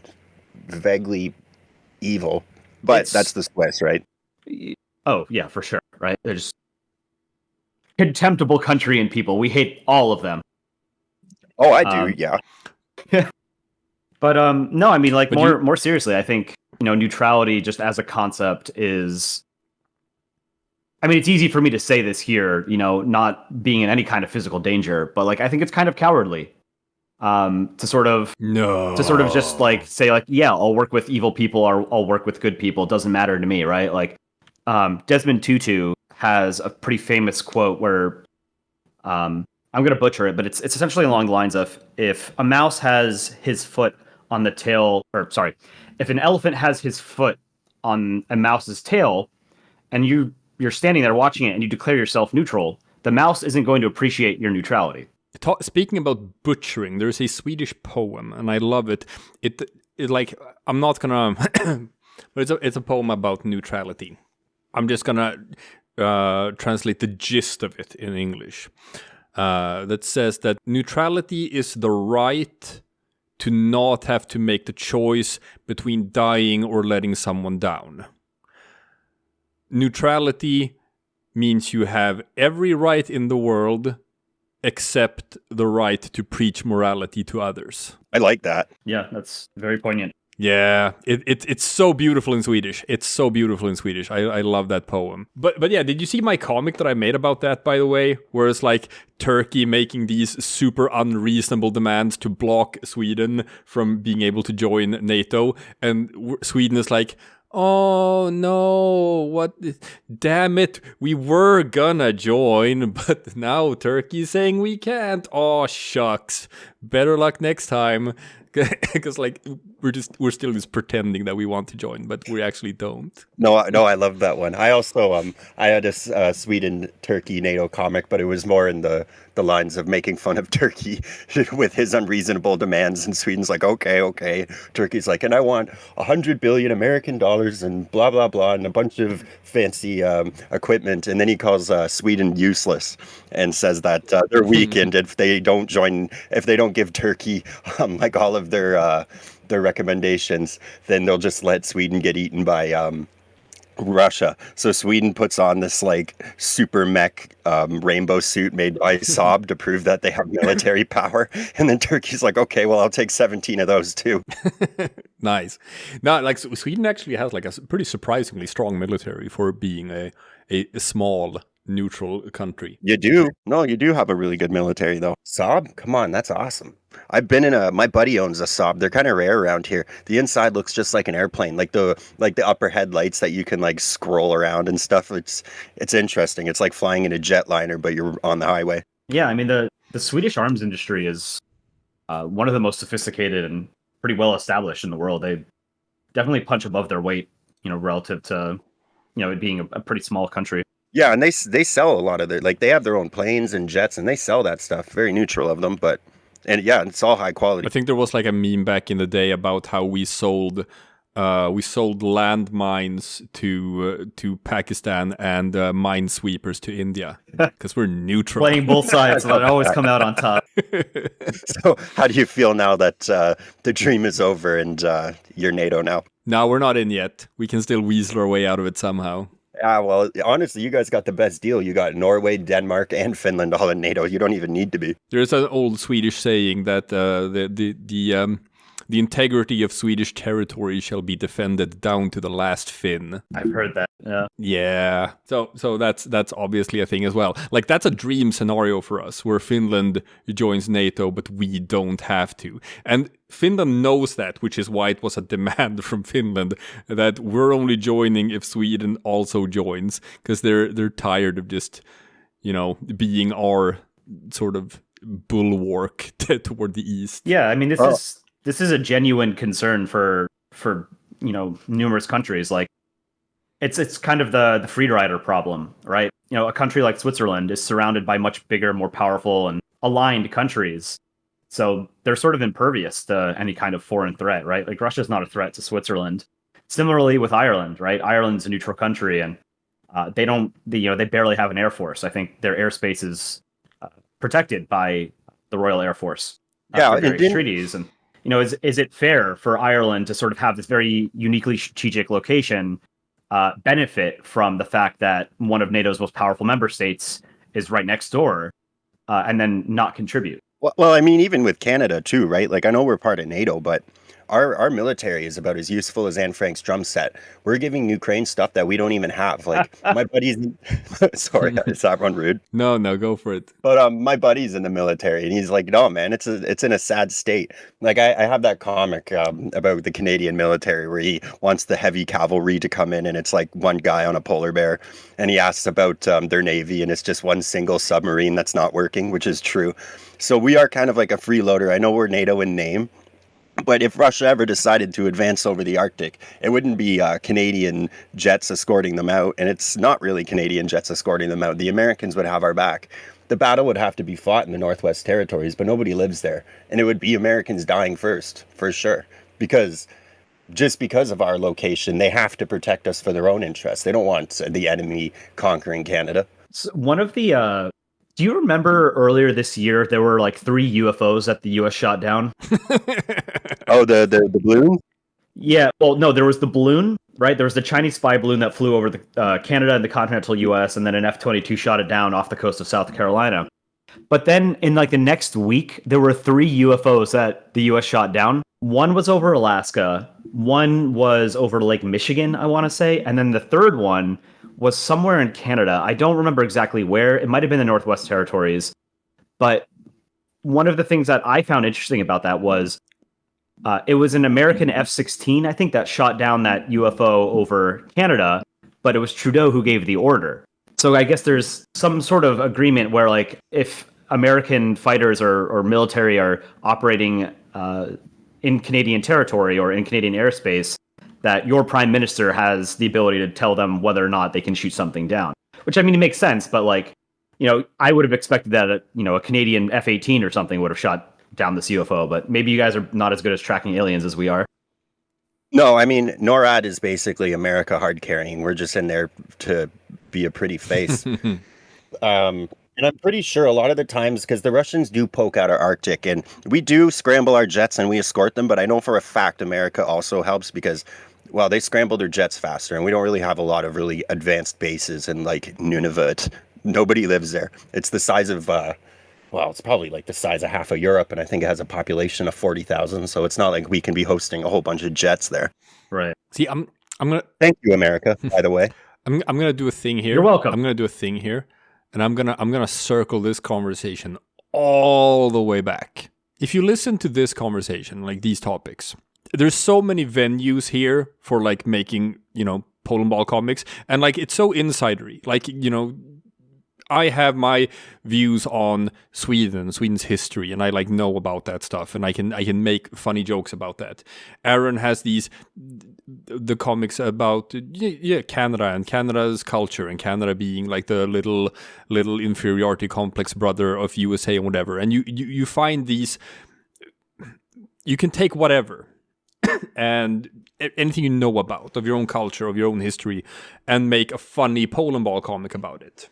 vaguely evil. But that's the Swiss, right? Oh, yeah, for sure, right? They're just contemptible country and people. We hate all of them. Oh, I do, yeah. But no, I mean, like, more seriously, I think, you know, neutrality just as a concept is, I mean, it's easy for me to say this here, you know, not being in any kind of physical danger, but like, I think it's kind of cowardly to sort of just like say like, yeah, I'll work with evil people or I'll work with good people. It doesn't matter to me. Right. Like, Desmond Tutu has a pretty famous quote where, I'm going to butcher it, but it's essentially along the lines of, if a mouse has his foot on the tail, if an elephant has his foot on a mouse's tail and you're standing there watching it and you declare yourself neutral, the mouse isn't going to appreciate your neutrality. Speaking about butchering, there's a Swedish poem, and I love it. It like, I'm not gonna, but it's a poem about neutrality. I'm just gonna translate the gist of it in English. That says that neutrality is the right to not have to make the choice between dying or letting someone down. Neutrality means you have every right in the world except the right to preach morality to others. I like that. Yeah, that's very poignant. Yeah, it's so beautiful in Swedish. It's so beautiful in Swedish. I love that poem. But yeah, did you see my comic that I made about that, by the way? Where it's like Turkey making these super unreasonable demands to block Sweden from being able to join NATO. And Sweden is like, oh no, what? Damn it, we were gonna join, but now Turkey's saying we can't. Oh, shucks. Better luck next time. Because like we're still just pretending that we want to join, but we actually don't. No, I love that one. I also I had a Sweden Turkey NATO comic, but it was more in the lines of making fun of Turkey with his unreasonable demands, and Sweden's like, okay. Turkey's like, and I want 100 billion American dollars and blah blah blah and a bunch of fancy equipment, and then he calls Sweden useless and says that they're weakened if they don't give Turkey like all of their recommendations, then they'll just let Sweden get eaten by Russia. So Sweden puts on this like super mech rainbow suit made by Saab to prove that they have military power, and then Turkey's like, okay, well, I'll take 17 of those too. Nice. Now, like Sweden actually has like a pretty surprisingly strong military for being a small neutral country. You do have a really good military though. Saab, come on, that's awesome. I've been in my buddy owns a Saab. They're kind of rare around here. The inside looks just like an airplane, like the upper headlights that you can like scroll around and stuff. It's interesting. It's like flying in a jetliner, but you're on the highway. Yeah, I mean the Swedish arms industry is one of the most sophisticated and pretty well established in the world. They definitely punch above their weight, relative to it being a pretty small country. Yeah, and they sell a lot of they have their own planes and jets, and they sell that stuff. Very neutral of them, and it's all high quality. I think there was like a meme back in the day about how we sold landmines to Pakistan and minesweepers to India because we're neutral. Playing both sides, but always come out on top. So, how do you feel now that the dream is over and you're NATO now? No, we're not in yet. We can still weasel our way out of it somehow. Well, honestly, you guys got the best deal. You got Norway, Denmark, and Finland all in NATO. You don't even need to be. There's an old Swedish saying that the integrity of Swedish territory shall be defended down to the last Finn. I've heard that. Yeah. Yeah. So that's obviously a thing as well. Like that's a dream scenario for us, where Finland joins NATO, but we don't have to. And Finland knows that, which is why it was a demand from Finland that we're only joining if Sweden also joins, because they're tired of just, being our sort of bulwark toward the east. Yeah, I mean this is a genuine concern for numerous countries. Like it's kind of the free rider problem, right? A country like Switzerland is surrounded by much bigger, more powerful and aligned countries. So they're sort of impervious to any kind of foreign threat, right? Like Russia's not a threat to Switzerland. Similarly with Ireland, right? Ireland's a neutral country, and they barely have an air force. I think their airspace is protected by the Royal Air Force. Various treaties. And is it fair for Ireland to sort of have this very uniquely strategic location benefit from the fact that one of NATO's most powerful member states is right next door, and then not contribute? Well, I mean, even with Canada too, right? Like I know we're part of NATO, but our military is about as useful as Anne Frank's drum set. We're giving Ukraine stuff that we don't even have. Like my buddies, sorry, is that one rude? No, go for it. But my buddy's in the military, and he's like, no, man, it's in a sad state. Like I have that comic about the Canadian military where he wants the heavy cavalry to come in, and it's like one guy on a polar bear, and he asks about their navy, and it's just one single submarine that's not working, which is true. So we are kind of like a freeloader. I know we're NATO in name, But if Russia ever decided to advance over the Arctic, it wouldn't be Canadian jets escorting them out. And it's not really Canadian jets escorting them out. The Americans would have our back. The battle would have to be fought in the Northwest Territories, but nobody lives there. And it would be Americans dying first, for sure. Because of our location, they have to protect us for their own interests. They don't want the enemy conquering Canada. So one of the... do you remember earlier this year, there were like 3 UFOs that the U.S. shot down? Oh, the balloon? Yeah, well, no, there was the balloon, right? There was the Chinese spy balloon that flew over the Canada and the continental U.S., and then an F-22 shot it down off the coast of South Carolina. But then in like the next week, there were 3 UFOs that the U.S. shot down. One was over Alaska, one was over Lake Michigan, I want to say, and then the third one was somewhere in Canada. I don't remember exactly where. It might have been the Northwest Territories. But one of the things that I found interesting about that was it was an American F-16, I think, that shot down that UFO over Canada, but it was Trudeau who gave the order. So I guess there's some sort of agreement where, like, if American fighters or military are operating in Canadian territory or in Canadian airspace, that your prime minister has the ability to tell them whether or not they can shoot something down. Which, I mean, it makes sense, but like, you know, I would have expected that a Canadian F-18 or something would have shot down this UFO, but maybe you guys are not as good as tracking aliens as we are. No, I mean, NORAD is basically America hard carrying. We're just in there to be a pretty face. And I'm pretty sure a lot of the times, because the Russians do poke out our Arctic, and we do scramble our jets and we escort them, but I know for a fact America also helps because, well, they scramble their jets faster, and we don't really have a lot of really advanced bases in, like, Nunavut. Nobody lives there. It's the size of, it's probably like the size of half of Europe, and I think it has a population of 40,000, so it's not like we can be hosting a whole bunch of jets there. Right. See, I'm gonna... Thank you, America, by the way. I'm gonna do a thing here. You're welcome. I'm gonna do a thing here. And I'm gonna circle this conversation all the way back. If you listen to this conversation, like these topics, there's so many venues here for like making, Polandball comics, and like it's so insidery. Like, I have my views on Sweden's history, and I like know about that stuff, and I can make funny jokes about that. Aaron has the comics about Canada and Canada's culture, and Canada being like the little inferiority complex brother of USA and whatever. And you find these, you can take whatever and anything you know about of your own culture, of your own history, and make a funny Polandball comic about it.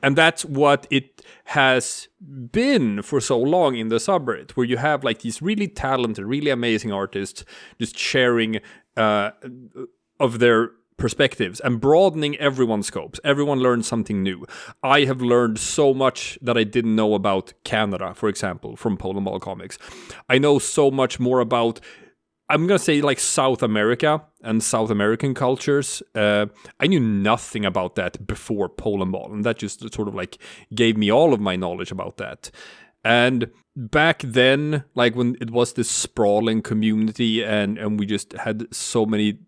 And that's what it has been for so long in the subreddit, where you have like these really talented, really amazing artists just sharing of their perspectives and broadening everyone's scopes. Everyone learns something new. I have learned so much that I didn't know about Canada, for example, from Polandball comics. I know so much more about, I'm going to say, like South America and South American cultures. I knew nothing about that before Polandball, and that just sort of like gave me all of my knowledge about that. And back then, like when it was this sprawling community and we just had so many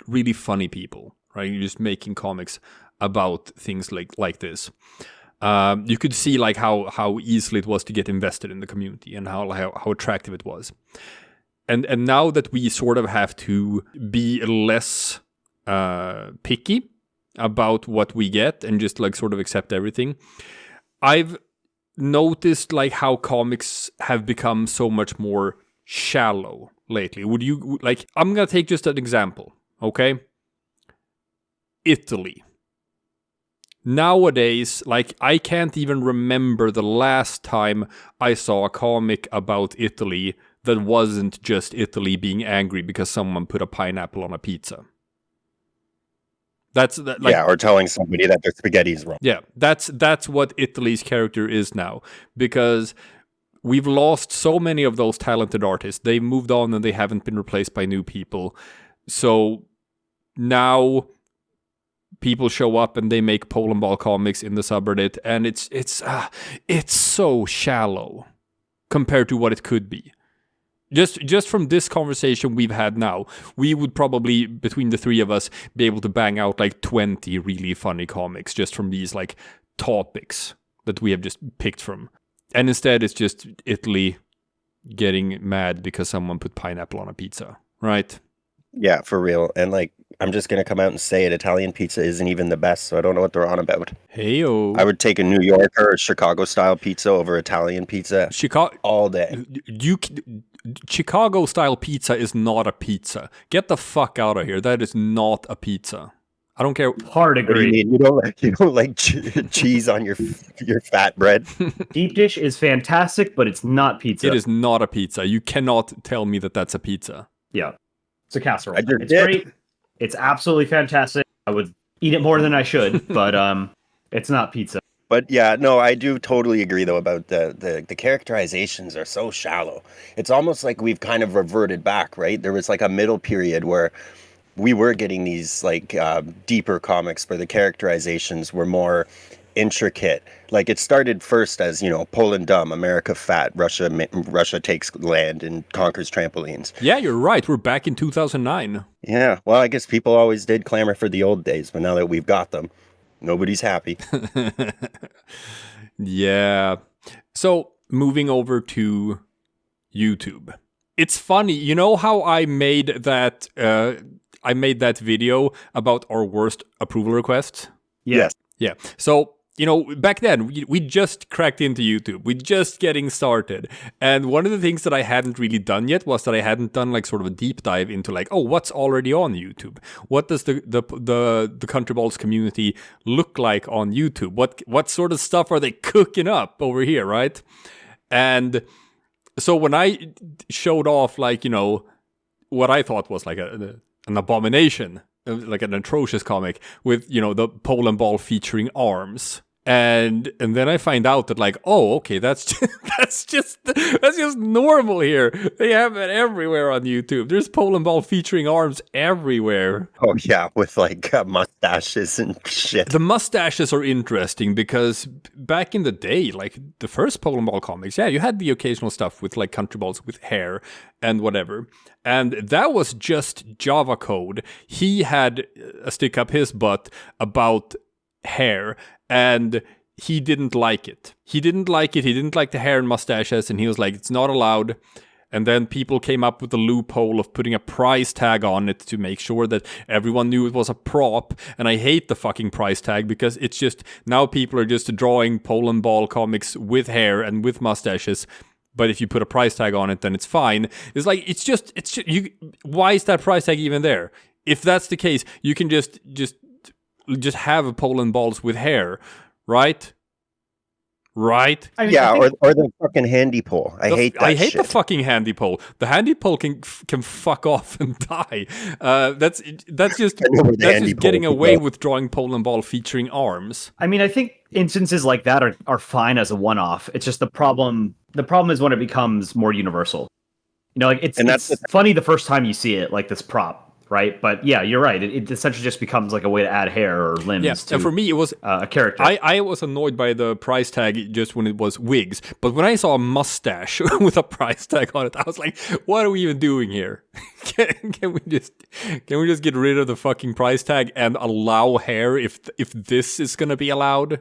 really funny people, right? You're just making comics about things like this. You could see like how easily it was to get invested in the community and how attractive it was. And now that we sort of have to be less picky about what we get and just like sort of accept everything, I've noticed like how comics have become so much more shallow lately. Would you like? I'm gonna take just an example, okay? Italy. Nowadays, like I can't even remember the last time I saw a comic about Italy that wasn't just Italy being angry because someone put a pineapple on a pizza. Or telling somebody that their spaghetti is wrong. Yeah, that's what Italy's character is now, because we've lost so many of those talented artists. They've moved on and they haven't been replaced by new people. So now people show up and they make Polandball comics in the subreddit, and it's so shallow compared to what it could be. Just from this conversation we've had now, we would probably, between the three of us, be able to bang out like 20 really funny comics just from these like topics that we have just picked from. And instead it's just Italy getting mad because someone put pineapple on a pizza, right? Yeah, for real. And like, I'm just gonna come out and say it. Italian pizza isn't even the best, so I don't know what they're on about. Heyo. I would take a New York or Chicago style pizza over Italian pizza all day. Chicago style pizza is not a pizza. Get the fuck out of here. That is not a pizza. I don't care. Hard agree. What do you mean? You don't like cheese on your fat bread? Deep dish is fantastic, but it's not pizza. It is not a pizza. You cannot tell me that that's a pizza. Yeah. It's a casserole. It's great. It's absolutely fantastic. I would eat it more than I should, but it's not pizza. But yeah, no, I do totally agree though about the characterizations are so shallow. It's almost like we've kind of reverted back, right? There was like a middle period where we were getting these like deeper comics where the characterizations were more intricate. Like it started first as, Poland dumb, America fat, Russia takes land and conquers trampolines. Yeah, you're right. We're back in 2009. Yeah, well, I guess people always did clamor for the old days, but now that we've got them, nobody's happy. Yeah. So moving over to YouTube. It's funny, you know how I made that video about our worst approval requests? Yes. Yeah. So, back then, we just cracked into YouTube. We're just getting started. And one of the things that I hadn't really done yet was that I hadn't done like sort of a deep dive into like, what's already on YouTube? What does the countryballs community look like on YouTube? What sort of stuff are they cooking up over here, right? And so when I showed off like, what I thought was like an abomination, like an atrocious comic with, the Polandball featuring arms. And then I find out that like, okay, that's just normal here. They have it everywhere on YouTube. There's Polandball featuring arms everywhere. Oh yeah, with like mustaches and shit. The mustaches are interesting because back in the day, like the first Polandball comics, yeah, you had the occasional stuff with like countryballs with hair and whatever. And that was just Java code. He had a stick up his butt about hair, and he didn't like it. He didn't like the hair and mustaches, and he was like, it's not allowed. And then people came up with the loophole of putting a price tag on it to make sure that everyone knew it was a prop. And I hate the fucking price tag because it's just, now people are just drawing Polandball comics with hair and with mustaches. But if you put a price tag on it, then it's fine. It's like, it's just why is that price tag even there? If that's the case, you can just have a Polandballs with hair, right? Right? I mean, or the fucking handy pole. I hate shit. The fucking handy pole. The handy pole can fuck off and die. That's just getting away with drawing Polandball featuring arms. I mean, I think instances like that are fine as a one-off. It's just the problem. The problem is when it becomes more universal. Like it's funny the first time you see it, like this prop. Right, but yeah, you're right. It essentially just becomes like a way to add hair or limbs to. And for me, it was a character. I was annoyed by the price tag just when it was wigs, but when I saw a mustache with a price tag on it, I was like, "What are we even doing here? Can we just get rid of the fucking price tag and allow hair if this is gonna be allowed?"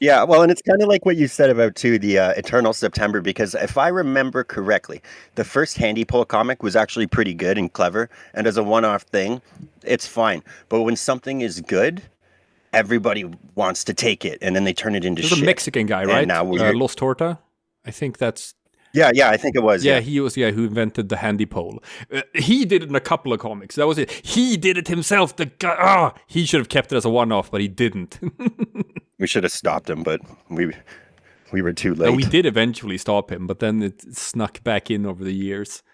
Yeah, well, and it's kind of like what you said about, too, the Eternal September, because if I remember correctly, the first handy pole comic was actually pretty good and clever, and as a one-off thing, it's fine. But when something is good, everybody wants to take it, and then they turn it into shit. There's a Mexican guy, right? Now Los Torta? I think that's... Yeah, I think it was. Yeah, he was the guy who invented the handy pole. He did it in a couple of comics. That was it. He did it himself. The guy, he should have kept it as a one-off, but he didn't. We should have stopped him, but we were too late. And we did eventually stop him, but then it snuck back in over the years.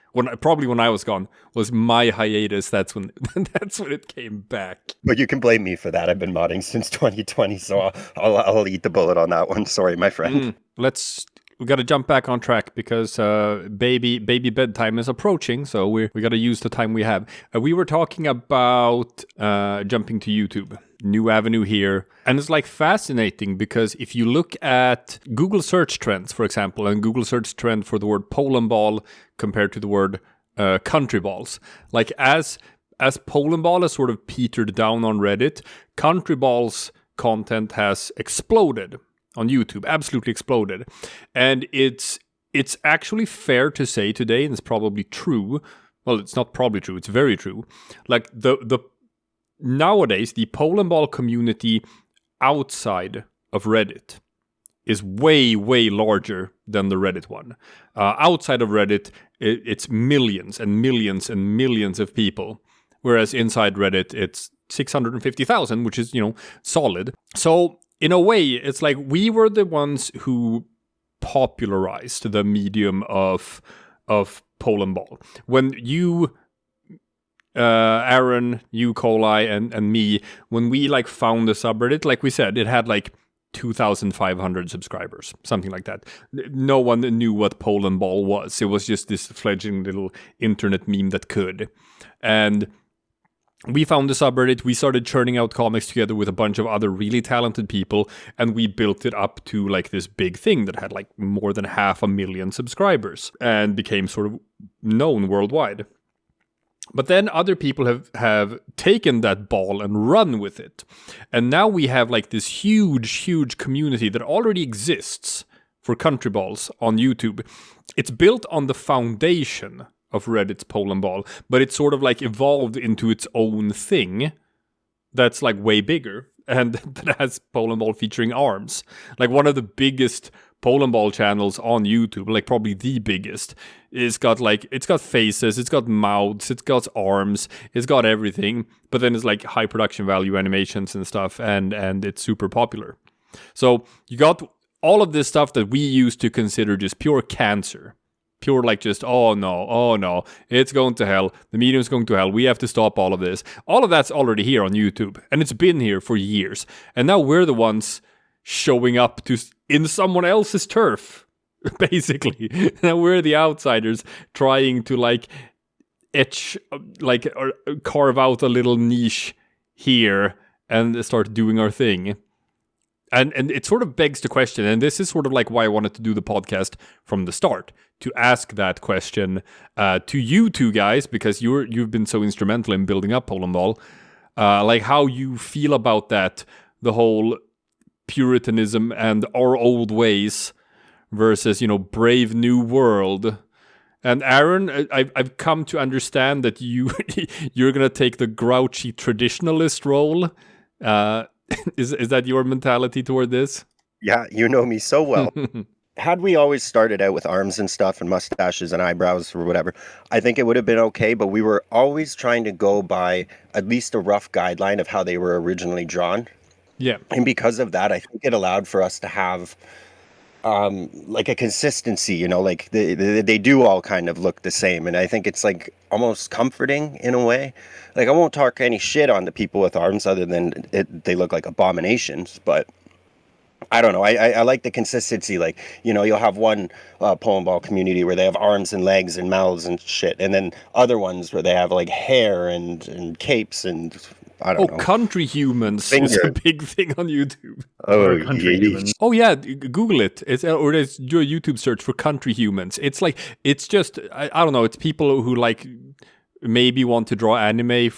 Probably when I was gone was my hiatus. That's when it came back. But you can blame me for that. I've been modding since 2020, so I'll eat the bullet on that one. Sorry, my friend. We got to jump back on track because baby bedtime is approaching, so we got to use the time we have. We were talking about jumping to YouTube, new avenue here, and it's like fascinating because if you look at Google search trends, for example, and Google search trend for the word Polandball compared to the word countryballs, like as Polandball has sort of petered down on Reddit, countryballs content has exploded on YouTube, absolutely exploded. And it's it's actually fair to say today, and it's probably true. Well, it's not probably true. It's very true. Like the nowadays, the Polandball community outside of Reddit is way, way larger than the Reddit one. Outside of Reddit, it's millions and millions and millions of people, whereas inside Reddit, it's 650,000, which is, solid. So in a way, it's like we were the ones who popularized the medium of Polandball. When you, Aaron, you, koleye, and me, when we like found the subreddit, like we said, it had like 2,500 subscribers, something like that. No one knew what Polandball was. It was just this fledgling little internet meme that could. And we found the subreddit, we started churning out comics together with a bunch of other really talented people, and we built it up to like this big thing that had like more than 500,000 subscribers and became sort of known worldwide. But then other people have taken that ball and run with it. And now we have like this huge, huge community that already exists for countryballs on YouTube. It's built on the foundation of Reddit's Polandball, but it's sort of like evolved into its own thing that's like way bigger and that has Polandball featuring arms. Like one of the biggest Polandball channels on YouTube, like probably the biggest, it's got faces, it's got mouths, it's got arms, it's got everything, but then it's like high production value animations and stuff, and it's super popular. So you got all of this stuff that we used to consider just pure cancer. Pure like just, oh no, it's going to hell, the medium's going to hell, we have to stop all of this. All of that's already here on YouTube, and it's been here for years. And now we're the ones showing up in someone else's turf, basically. Now we're the outsiders trying to like etch, like or carve out a little niche here and start doing our thing. And it sort of begs the question, and this is sort of like why I wanted to do the podcast from the start, to ask that question to you two guys, because you've been so instrumental in building up Polandball, like how you feel about that, the whole Puritanism and our old ways versus, brave new world. And Aaron, I've come to understand that you're gonna take the grouchy traditionalist role. Is that your mentality toward this? Yeah, you know me so well. Had we always started out with arms and stuff and mustaches and eyebrows or whatever, I think it would have been okay, but we were always trying to go by at least a rough guideline of how they were originally drawn. Yeah. And because of that, I think it allowed for us to have like a consistency, like they do all kind of look the same. And I think it's like almost comforting in a way. Like I won't talk any shit on the people with arms other than they look like abominations, but I don't know. I like the consistency. Like, you'll have one Polandball community where they have arms and legs and mouths and shit. And then other ones where they have like hair and capes and I don't know. Country humans is a big thing on YouTube. Oh, country humans. Oh yeah, Google it. Or do a YouTube search for country humans. It's like, it's just, I don't know, it's people who like maybe want to draw anime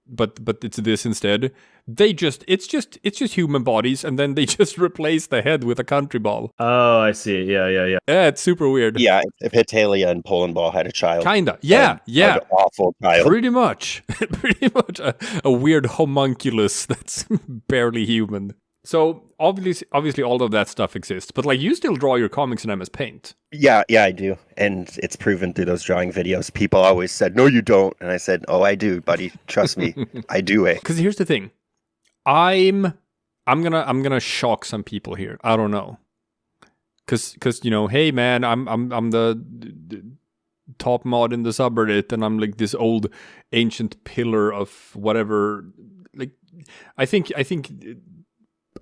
but it's this instead. It's just human bodies, and then they just replace the head with a countryball. Oh, I see. Yeah. Yeah, it's super weird. Yeah, if Hitalia and Polandball had a child. Kinda. Yeah. An awful child. Pretty much a weird homunculus that's barely human. So obviously all of that stuff exists, but like you still draw your comics in MS Paint. Yeah, I do. And it's proven through those drawing videos. People always said, "No, you don't." And I said, "Oh, I do, buddy. Trust me. I do it." Because here's the thing. I'm gonna shock some people here. I don't know. Cause hey man, I'm the top mod in the subreddit, and I'm like this old ancient pillar of whatever. Like I think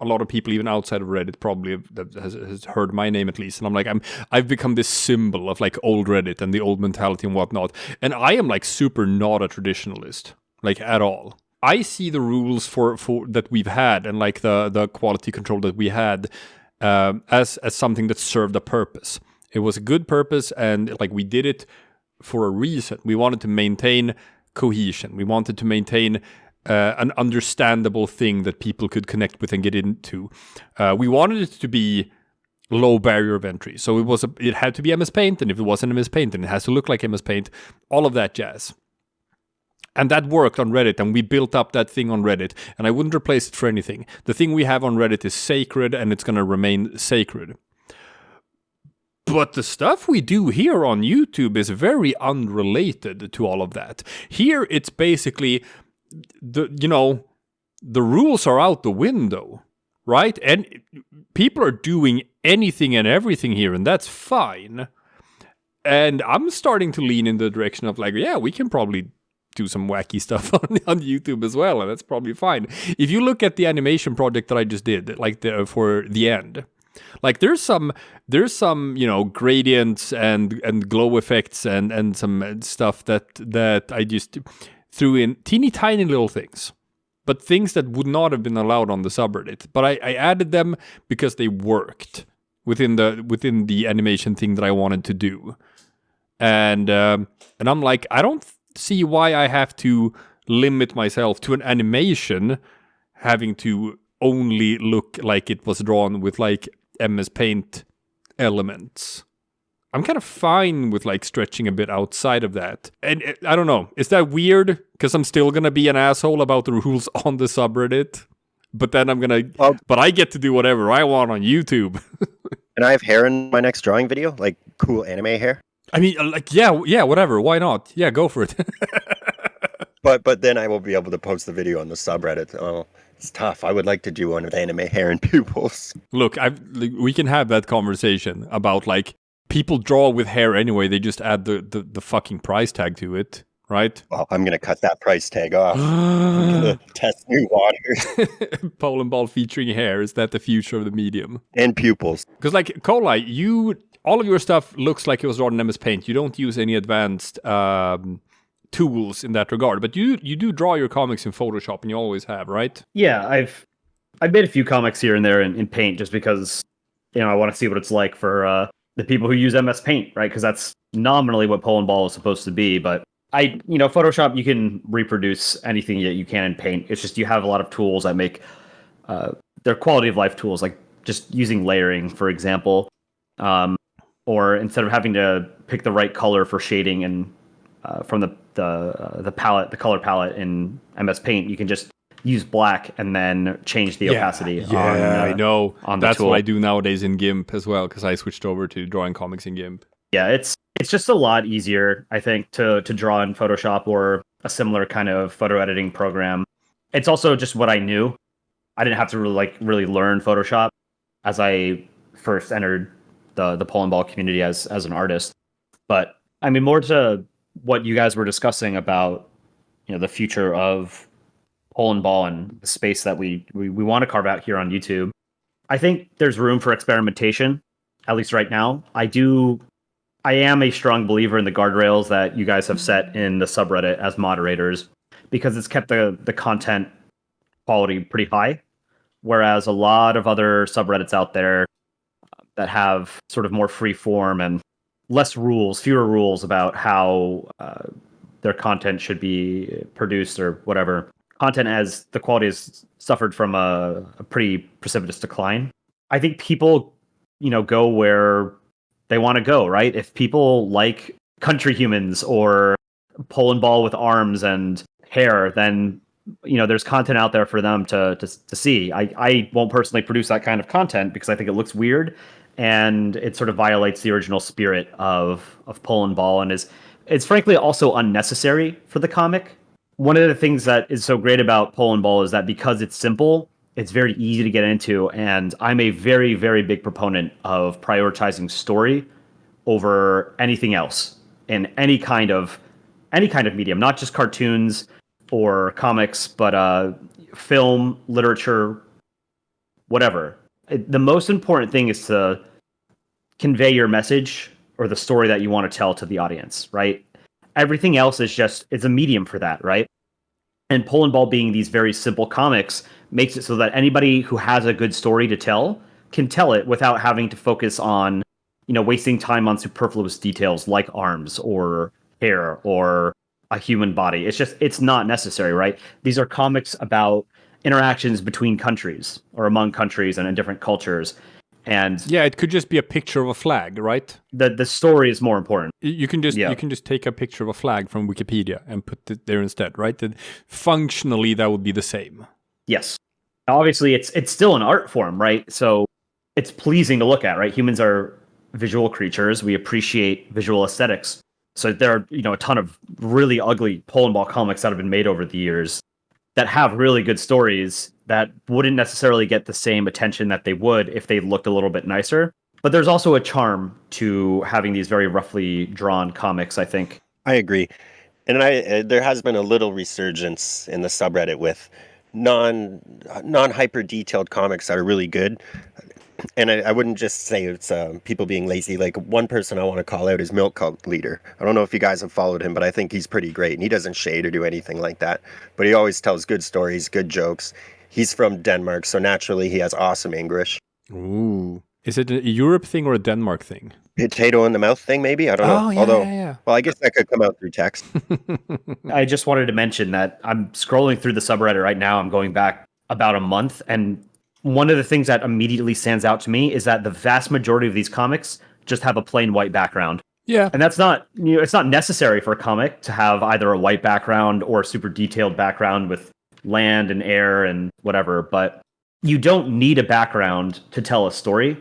a lot of people, even outside of Reddit, probably has heard my name at least. And I'm like, I've become this symbol of like old Reddit and the old mentality and whatnot. And I am like super not a traditionalist, like at all. I see the rules for that we've had and like the quality control that we had as something that served a purpose. It was a good purpose, and like we did it for a reason. We wanted to maintain cohesion. We wanted to maintain an understandable thing that people could connect with and get into. We wanted it to be low barrier of entry. So it had to be MS Paint, and if it wasn't MS Paint, then it has to look like MS Paint, all of that jazz. And that worked on Reddit, and we built up that thing on Reddit, and I wouldn't replace it for anything. The thing we have on Reddit is sacred, and it's going to remain sacred. But the stuff we do here on YouTube is very unrelated to all of that. Here, it's basically, the rules are out the window, right? And people are doing anything and everything here, and that's fine. And I'm starting to lean in the direction of like, yeah, we can probably do some wacky stuff on YouTube as well, and that's probably fine. If you look at the animation project that I just did, like for the end, like there's some gradients and glow effects and some stuff that I just threw in, teeny tiny little things, but things that would not have been allowed on the subreddit. But I added them because they worked within the animation thing that I wanted to do, and I'm like, I don't see why I have to limit myself to an animation having to only look like it was drawn with like MS Paint elements. I'm kind of fine with like stretching a bit outside of that. And I don't know, is that weird? Because I'm still gonna be an asshole about the rules on the subreddit, but then but I get to do whatever I want on YouTube. And I have hair in my next drawing video, like cool anime hair. I mean, like, yeah, whatever. Why not? Yeah, go for it. But then I will be able to post the video on the subreddit. Oh, it's tough. I would like to do one with anime hair and pupils. Look, we can have that conversation about like people draw with hair anyway. They just add the fucking price tag to it, right? Well, I'm gonna cut that price tag off. I'm gonna test new waters. Polandball featuring hair, is that the future of the medium? And pupils. Because like koleye, all of your stuff looks like it was drawn in MS Paint. You don't use any advanced tools in that regard, but you do draw your comics in Photoshop, and you always have, right? Yeah, I've made a few comics here and there in Paint just because I want to see what it's like for the people who use MS Paint, right? Because that's nominally what Polandball is supposed to be. But Photoshop, you can reproduce anything that you can in Paint. It's just you have a lot of tools that make their quality of life tools, like just using layering, for example. Or instead of having to pick the right color for shading and from the palette, the color palette in MS Paint, you can just use black and then change the opacity. Yeah, I know. That's tool. what I do nowadays in GIMP as well, because I switched over to drawing comics in GIMP. Yeah, it's just a lot easier, I think, to draw in Photoshop or a similar kind of photo editing program. It's also just what I knew. I didn't have to really learn Photoshop as I first entered the Polandball community as an artist. But I mean, more to what you guys were discussing about the future of Polandball and the space that we want to carve out here on YouTube. I think there's room for experimentation, at least right now. I am a strong believer in the guardrails that you guys have set in the subreddit as moderators, because it's kept the content quality pretty high, whereas a lot of other subreddits out there that have sort of more free form and fewer rules about how their content should be produced or whatever. Content as the quality has suffered from a pretty precipitous decline. I think people, go where they want to go, right? If people like country humans or Polandball with arms and hair, then there's content out there for them to see. I won't personally produce that kind of content because I think it looks weird and it sort of violates the original spirit of Polandball, and it's frankly also unnecessary for the comic. One of the things that is so great about Polandball is that because it's simple, it's very easy to get into, and I'm a very, very big proponent of prioritizing story over anything else in any kind of medium, not just cartoons or comics, but film, literature, whatever. The most important thing is to convey your message or the story that you want to tell to the audience, right? Everything else is a medium for that, right? And Polandball being these very simple comics makes it so that anybody who has a good story to tell can tell it without having to focus on, wasting time on superfluous details like arms or hair or a human body. It's not necessary, right? These are comics about interactions between countries or among countries and in different cultures. And yeah, it could just be a picture of a flag, right? The story is more important. You can just take a picture of a flag from Wikipedia and put it there instead, right? That functionally that would be the same. Yes. Obviously, it's still an art form, right? So it's pleasing to look at, right? Humans are visual creatures. We appreciate visual aesthetics. So there are, a ton of really ugly Polandball comics that have been made over the years that have really good stories that wouldn't necessarily get the same attention that they would if they looked a little bit nicer. But there's also a charm to having these very roughly drawn comics, I think. I agree. And there has been a little resurgence in the subreddit with non-hyper detailed comics that are really good. And I wouldn't just say it's people being lazy. Like, one person I want to call out is Milk Cult Leader. I don't know if you guys have followed him, but I think he's pretty great. And he doesn't shade or do anything like that. But he always tells good stories, good jokes. He's from Denmark, so naturally he has awesome English. Ooh. Is it a Europe thing or a Denmark thing? Potato in the mouth thing, maybe? I don't know. Yeah, Although, yeah. Well, I guess that could come out through text. I just wanted to mention that I'm scrolling through the subreddit right now. I'm going back about a month, and one of the things that immediately stands out to me is that the vast majority of these comics just have a plain white background. Yeah. And that's not, it's not necessary for a comic to have either a white background or a super detailed background with land and air and whatever, but you don't need a background to tell a story.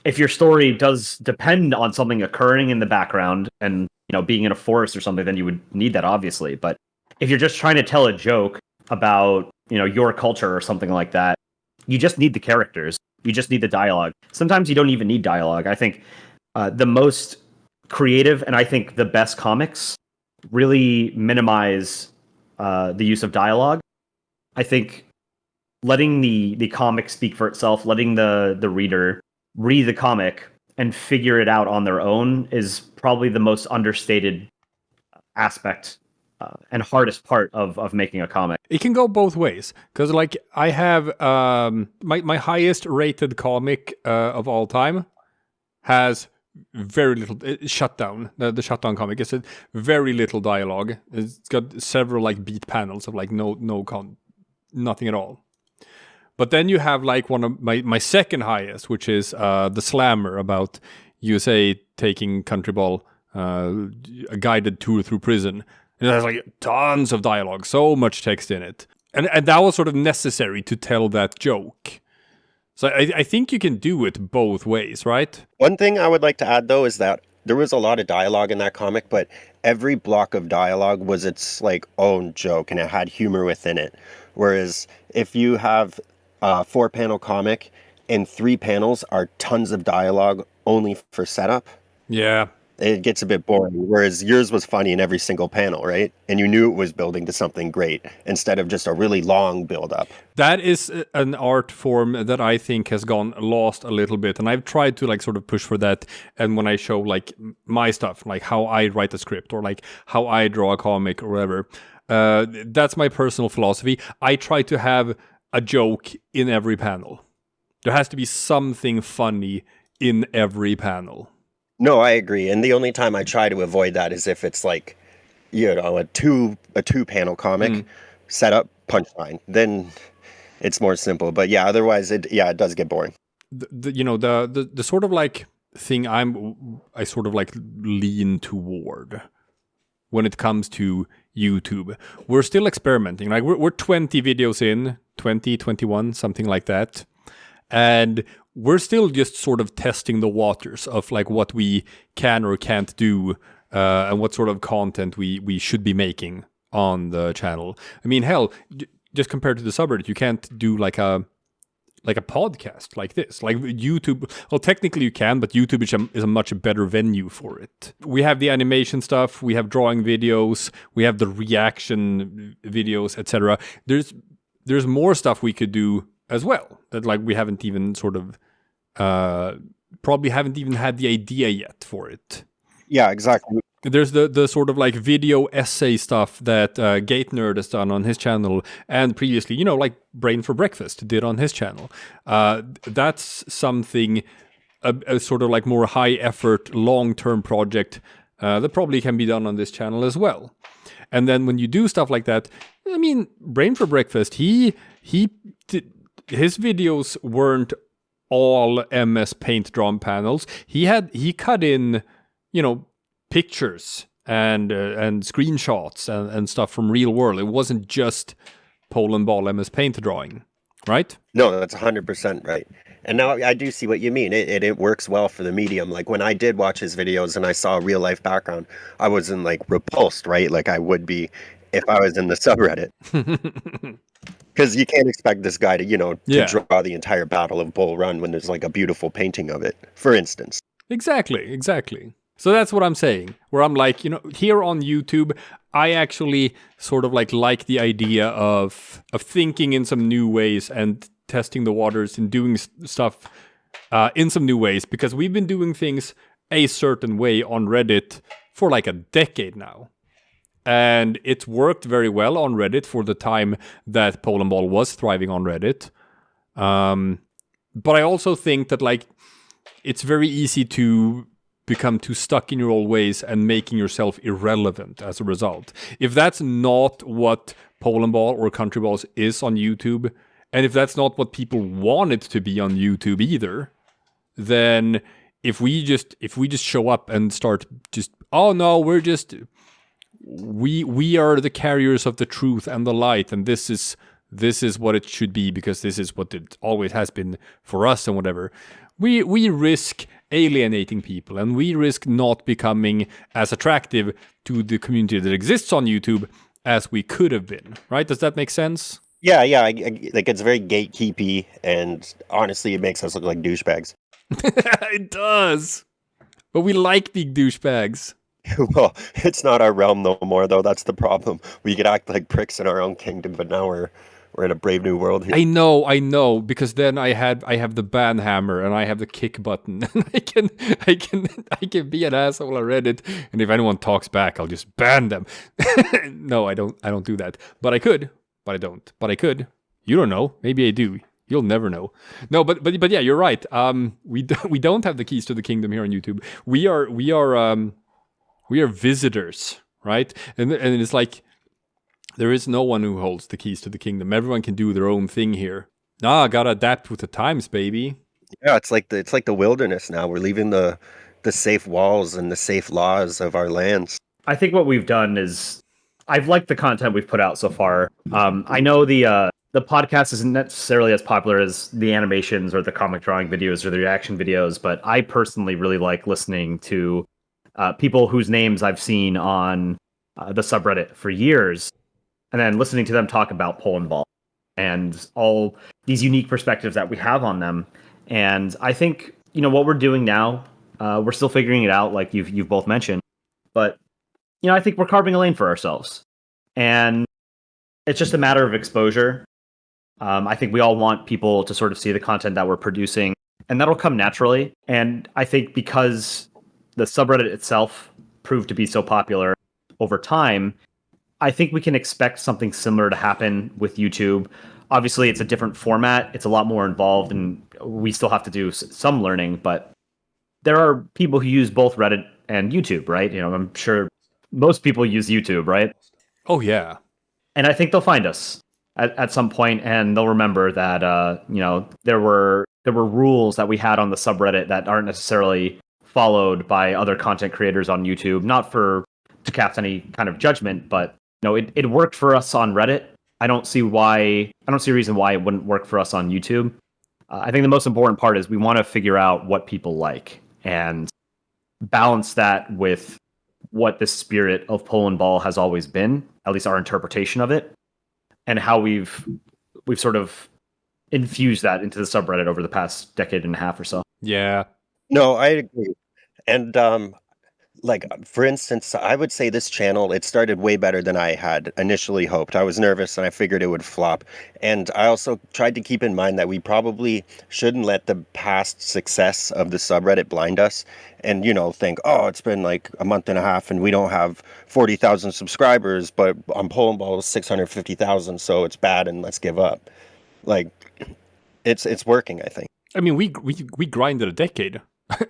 If your story does depend on something occurring in the background and, being in a forest or something, then you would need that, obviously. But if you're just trying to tell a joke about, your culture or something like that, you just need the characters. You just need the dialogue. Sometimes you don't even need dialogue. I think the most creative and I think the best comics really minimize the use of dialogue. I think letting the comic speak for itself, letting the reader read the comic and figure it out on their own is probably the most understated aspect and hardest part of making a comic. It can go both ways, because I have my highest rated comic of all time has very little Shutdown. The Shutdown comic is very little dialogue. It's got several beat panels of nothing at all. But then you have one of my second highest, which is the Slammer about USA taking Countryball, a guided tour through prison. And it has tons of dialogue, so much text in it. And that was sort of necessary to tell that joke. So I think you can do it both ways, right? One thing I would like to add, though, is that there was a lot of dialogue in that comic, but every block of dialogue was its own joke, and it had humor within it. Whereas if you have a 4-panel comic and 3 panels are tons of dialogue only for setup, yeah, it gets a bit boring. Whereas yours was funny in every single panel, right? And you knew it was building to something great instead of just a really long build-up. That is an art form that I think has gone lost a little bit, and I've tried to sort of push for that. And when I show my stuff, how I write a script or how I draw a comic or whatever, that's my personal philosophy. I try to have a joke in every panel. There has to be something funny in every panel. No, I agree. And the only time I try to avoid that is if it's a two-panel comic, setup, punchline. Then it's more simple. But yeah, otherwise it does get boring. The sort of thing I sort of lean toward when it comes to YouTube. We're still experimenting. We're 20 videos in, 20, 21, something like that. And we're still just sort of testing the waters of what we can or can't do and what sort of content we should be making on the channel. I mean, hell, just compared to the subreddit, you can't do a podcast like this. YouTube, well, technically you can, but YouTube is a much better venue for it. We have the animation stuff, we have drawing videos, we have the reaction videos, etc. There's more stuff we could do as well that we haven't even sort of probably haven't even had the idea yet for it. Yeah, exactly. There's the sort of video essay stuff that Gate Nerd has done on his channel, and previously, Brain for Breakfast did on his channel. That's something, a sort of more high effort, long-term project that probably can be done on this channel as well. And then when you do stuff like that, I mean, Brain for Breakfast, his videos weren't all MS Paint drawn panels. He cut in, pictures and screenshots and stuff from real world. It wasn't just Polandball MS Paint drawing, right? No, that's 100% right. And now I do see what you mean. It works well for the medium. Like when I did watch his videos and I saw a real life background, I wasn't like repulsed, right? Like I would be if I was in the subreddit. Because you can't expect this guy to draw the entire Battle of Bull Run when there's like a beautiful painting of it, for instance. Exactly. So that's what I'm saying, where I'm like, here on YouTube, I actually sort of like the idea of thinking in some new ways and testing the waters and doing stuff in some new ways, because we've been doing things a certain way on Reddit for like a decade now. And it's worked very well on Reddit for the time that Polandball was thriving on Reddit. But I also think that like it's very easy to become too stuck in your old ways and making yourself irrelevant as a result. If that's not what Polandball or countryballs is on YouTube, and if that's not what people want it to be on YouTube either, then if we just show up and start just, oh no, we are the carriers of the truth and the light, and this is what it should be because this is what it always has been for us and whatever, we risk alienating people, and we risk not becoming as attractive to the community that exists on YouTube as we could have been, right? Does that make sense? Yeah, like it's very gatekeepy, and honestly, it makes us look like douchebags. It does. But we like being douchebags. Well, it's not our realm no more, though. That's the problem. We could act like pricks in our own kingdom, but now we're in a brave new world here. I know, because then I have the ban hammer and I have the kick button. I can be an asshole on Reddit, and if anyone talks back, I'll just ban them. No, I don't do that. But I could, but I don't. But I could. You don't know. Maybe I do. You'll never know. No, but yeah, you're right. We don't have the keys to the kingdom here on YouTube. We are visitors, right? And it's like there is no one who holds the keys to the kingdom. Everyone can do their own thing here. Gotta adapt with the times, baby. Yeah, it's like the wilderness now. We're leaving the safe walls and the safe laws of our lands. I think what we've done is I've liked the content we've put out so far. I know the podcast isn't necessarily as popular as the animations or the comic drawing videos or the reaction videos, but I personally really like listening to people whose names I've seen on the subreddit for years, and then listening to them talk about Polandball and all these unique perspectives that we have on them. And I think, what we're doing now, we're still figuring it out, like you've both mentioned, but I think we're carving a lane for ourselves, and it's just a matter of exposure. I think we all want people to sort of see the content that we're producing, and that'll come naturally. And I think because the subreddit itself proved to be so popular over time, I think we can expect something similar to happen with YouTube. Obviously, it's a different format. It's a lot more involved, and we still have to do some learning. But there are people who use both Reddit and YouTube, right? I'm sure most people use YouTube, right? Oh, yeah. And I think they'll find us at some point, and they'll remember that, there were rules that we had on the subreddit that aren't necessarily followed by other content creators on YouTube, not to cast any kind of judgment, but it worked for us on Reddit. I don't see a reason why it wouldn't work for us on YouTube. I think the most important part is we want to figure out what people like and balance that with what the spirit of Polandball has always been, at least our interpretation of it, and how we've sort of infused that into the subreddit over the past decade and a half or so. Yeah. No, I agree. And for instance, I would say this channel, it started way better than I had initially hoped. I was nervous and I figured it would flop. And I also tried to keep in mind that we probably shouldn't let the past success of the subreddit blind us and, think, oh, it's been like a month and a half and we don't have 40,000 subscribers, but on Polandball 650,000, so it's bad and let's give up. Like, it's working, I think. I mean, we grinded a decade.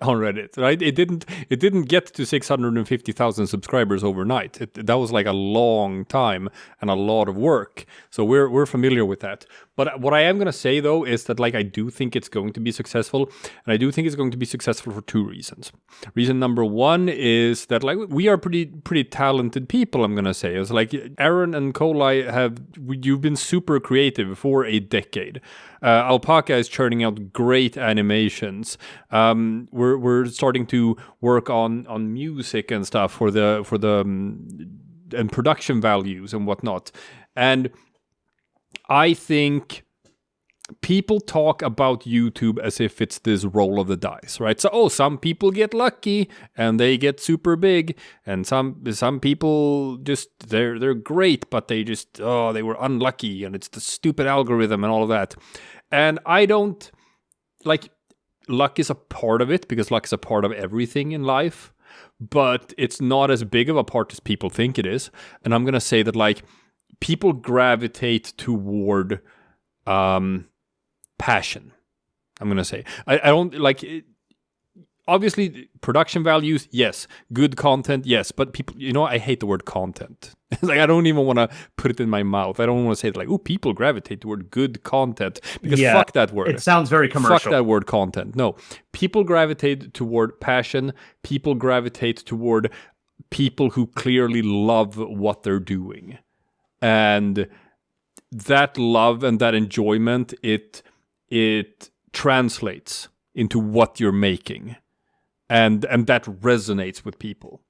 on Reddit, right? It didn't get to 650,000 subscribers overnight. That was like a long time and a lot of work. So we're familiar with that. But what I am going to say though is that like I do think it's going to be successful, and I do think it's going to be successful for two reasons. Reason number one is that like we are pretty talented people. I'm going to say it's like Aaron and koleye you've been super creative for a decade. Alpaca is churning out great animations. We're starting to work on music and stuff for the and production values and whatnot. And I think people talk about YouTube as if it's this roll of the dice, right? So, some people get lucky and they get super big, and some people just they're great, but they just they were unlucky, and it's the stupid algorithm and all of that. And I don't like luck is a part of it, because luck is a part of everything in life, but it's not as big of a part as people think it is. And I'm gonna say that like people gravitate toward passion. I'm gonna say I don't like it. Obviously, production values, yes. Good content, yes. But people, I hate the word content. It's like I don't even want to put it in my mouth. I don't want to say it like, people gravitate toward good content, because fuck that word. It sounds very commercial. Fuck that word content. No, people gravitate toward passion. People gravitate toward people who clearly love what they're doing, and that love and that enjoyment it translates into what you're making. And that resonates with people.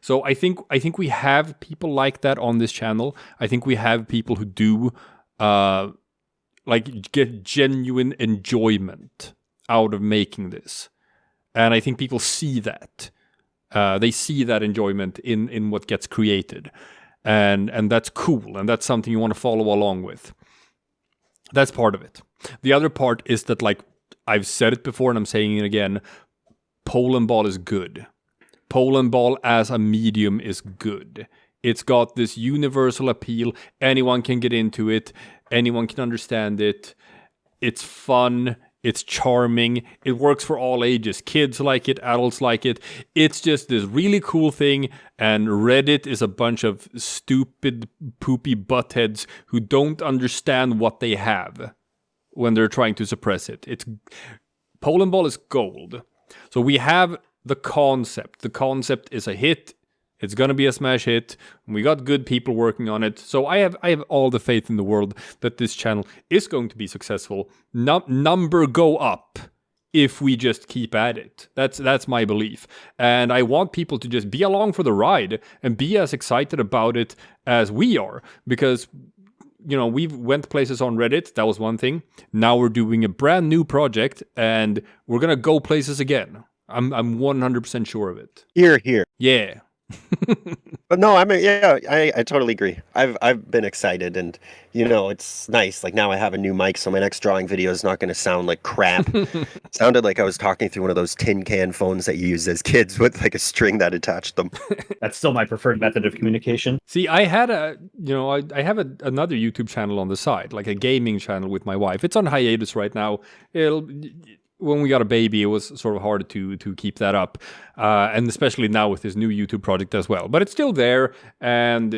So I think we have people like that on this channel. I think we have people who do get genuine enjoyment out of making this. And I think people see that. They see that enjoyment in what gets created. And that's cool. And that's something you want to follow along with. That's part of it. The other part is that, like, I've said it before and I'm saying it again, Polandball is good. Polandball as a medium is good. It's got this universal appeal. Anyone can get into it. Anyone can understand it. It's fun. It's charming. It works for all ages. Kids like it. Adults like it. It's just this really cool thing. And Reddit is a bunch of stupid, poopy buttheads who don't understand what they have when they're trying to suppress it. Polandball is gold. So we have the concept. The concept is a hit. It's going to be a smash hit. We got good people working on it. So I have all the faith in the world that this channel is going to be successful. Number go up if we just keep at it. That's my belief. And I want people to just be along for the ride and be as excited about it as we are. Because we went places on Reddit. That was one thing. Now we're doing a brand new project, and we're gonna go places again. I'm 100% sure of it. Here. Yeah. But no, I totally agree. I've been excited, and it's nice. Like now I have a new mic, so my next drawing video is not going to sound like crap. It sounded like I was talking through one of those tin can phones that you used as kids with like a string that attached them. That's still my preferred method of communication. See, I had I have another YouTube channel on the side, like a gaming channel with my wife. It's on hiatus right now. When we got a baby, it was sort of hard to keep that up. And especially now with this new YouTube project as well. But it's still there, and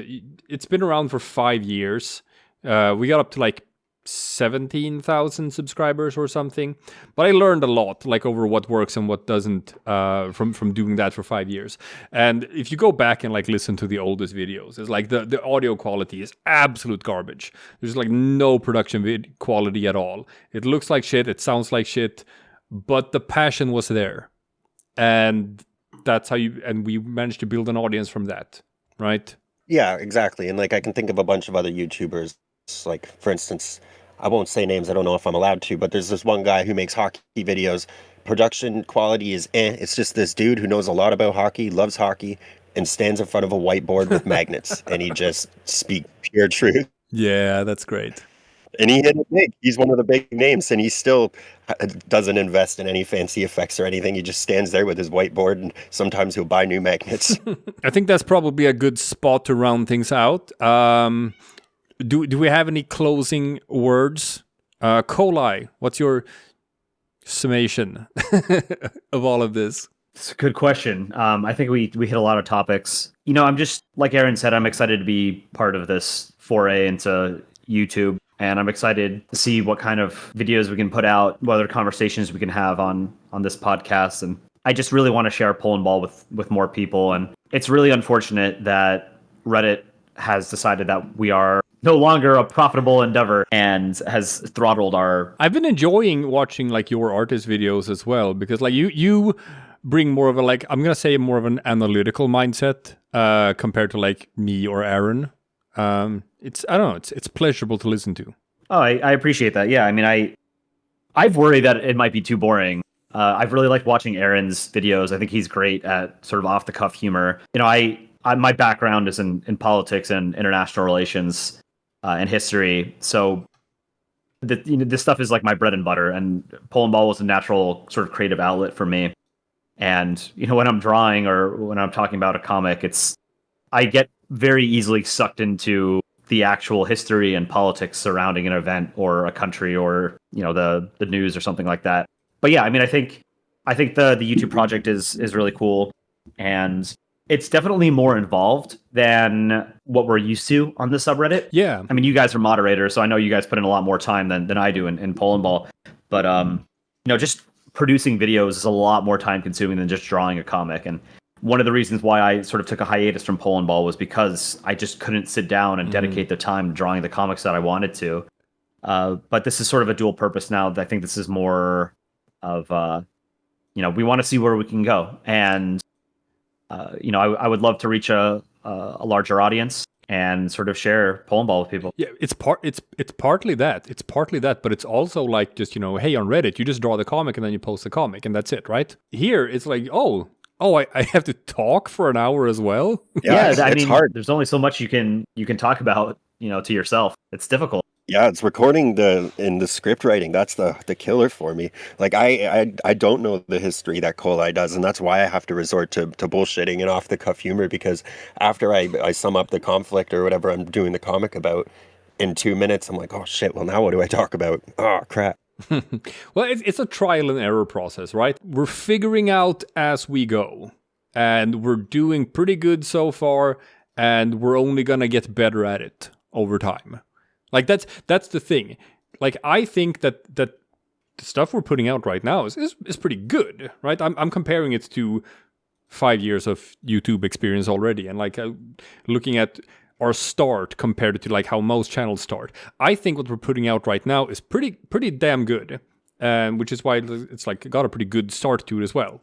it's been around for 5 years. We got up to like 17,000 subscribers or something. But I learned a lot, like over what works and what doesn't from doing that for 5 years. And if you go back and like listen to the oldest videos, it's like the audio quality is absolute garbage. There's like no production quality at all. It looks like shit, it sounds like shit. But the passion was there, and that's how we managed to build an audience from that, right? Yeah, exactly. And like I can think of a bunch of other YouTubers, like for instance, I won't say names, I don't know if I'm allowed to, but there's this one guy who makes hockey videos. Production quality is it's just this dude who knows a lot about hockey, loves hockey, and stands in front of a whiteboard with magnets, and he just speaks pure truth. Yeah, that's great. And he hit it big. He's one of the big names, and he still doesn't invest in any fancy effects or anything. He just stands there with his whiteboard, and sometimes he'll buy new magnets. I think that's probably a good spot to round things out. Do we have any closing words? koleye, what's your summation of all of this? It's a good question. I think we hit a lot of topics. I'm just, like Aaron said, I'm excited to be part of this foray into YouTube. And I'm excited to see what kind of videos we can put out, what other conversations we can have on this podcast. And I just really want to share Polandball with more people. And it's really unfortunate that Reddit has decided that we are no longer a profitable endeavor and has throttled our... I've been enjoying watching like your artist videos as well, because like you bring more of a, like, I'm going to say more of an analytical mindset compared to like me or Aaron. It's, I don't know, it's pleasurable to listen to. Oh, I appreciate that. Yeah, I mean, I've worried that it might be too boring. I've really liked watching Aaron's videos. I think he's great at sort of off the cuff humor. My background is in politics and international relations and history, so this stuff is like my bread and butter. And Polandball was a natural sort of creative outlet for me. And when I'm drawing or when I'm talking about a comic, I get very easily sucked into the actual history and politics surrounding an event or a country or the news or something like that. But yeah, I mean, I think the YouTube project is really cool, and it's definitely more involved than what we're used to on the subreddit. Yeah, I mean, you guys are moderators, so I know you guys put in a lot more time than I do in Polandball. But just producing videos is a lot more time consuming than just drawing a comic. And one of the reasons why I sort of took a hiatus from Polandball was because I just couldn't sit down and dedicate the time to drawing the comics that I wanted to. But this is sort of a dual purpose now. I think this is more of, we want to see where we can go. And, I would love to reach a larger audience and sort of share Polandball with people. Yeah, it's partly that. It's partly that, but it's also like just, hey, on Reddit, you just draw the comic and then you post the comic and that's it, right? Here, it's like, I have to talk for an hour as well. Yeah, I mean, hard. There's only so much you can talk about, to yourself. It's difficult. Yeah, it's recording in the script writing. That's the killer for me. Like I don't know the history that koleye does, and that's why I have to resort to bullshitting and off the cuff humor, because after I sum up the conflict or whatever I'm doing the comic about in 2 minutes, I'm like, oh shit, well now what do I talk about? Oh crap. Well, it's a trial and error process, right? We're figuring out as we go, and we're doing pretty good so far, and we're only gonna get better at it over time. Like that's the thing. Like I think that the stuff we're putting out right now is pretty good, right? I'm comparing it to 5 years of YouTube experience already, and like looking at our start compared to like how most channels start. I think what we're putting out right now is pretty damn good, which is why it's like got a pretty good start to it as well.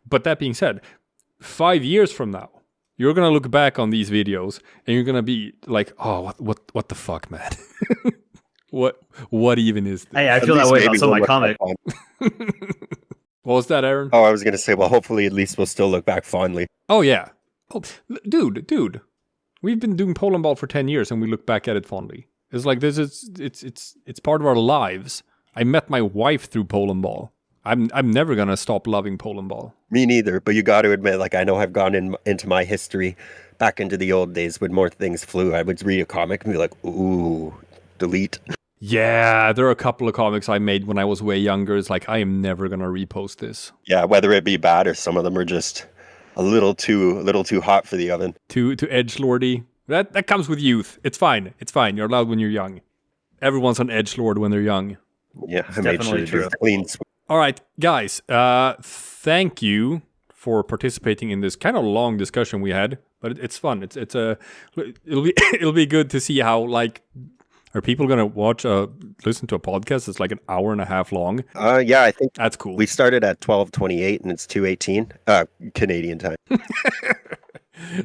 But that being said, 5 years from now, you're gonna look back on these videos and you're gonna be like, oh, what the fuck, man? what even is this? Hey, I feel that way about some of my comic. What was that, Aaron? Oh, I was gonna say, well, hopefully at least we'll still look back fondly. Oh yeah. Oh, dude. We've been doing Polandball for 10 years and we look back at it fondly. It's like it's part of our lives. I met my wife through Polandball. I'm never gonna stop loving Polandball. Me neither, but you got to admit, like I know I've gone into my history back into the old days when more things flew. I would read a comic and be like, ooh, delete. Yeah, there are a couple of comics I made when I was way younger. It's like I am never gonna repost this. Yeah, whether it be bad or some of them are just a little too hot for the oven. Too edgelordy. That comes with youth. It's fine. You're allowed when you're young. Everyone's an edgelord when they're young. Yeah, I made sure to do clean. All right, guys. Thank you for participating in this kind of long discussion we had, but it's fun. It'll be good to see how, like, are people gonna listen to a podcast that's like an hour and a half long? Yeah, I think that's cool. We started at 12:28 and it's 2:18 Canadian time.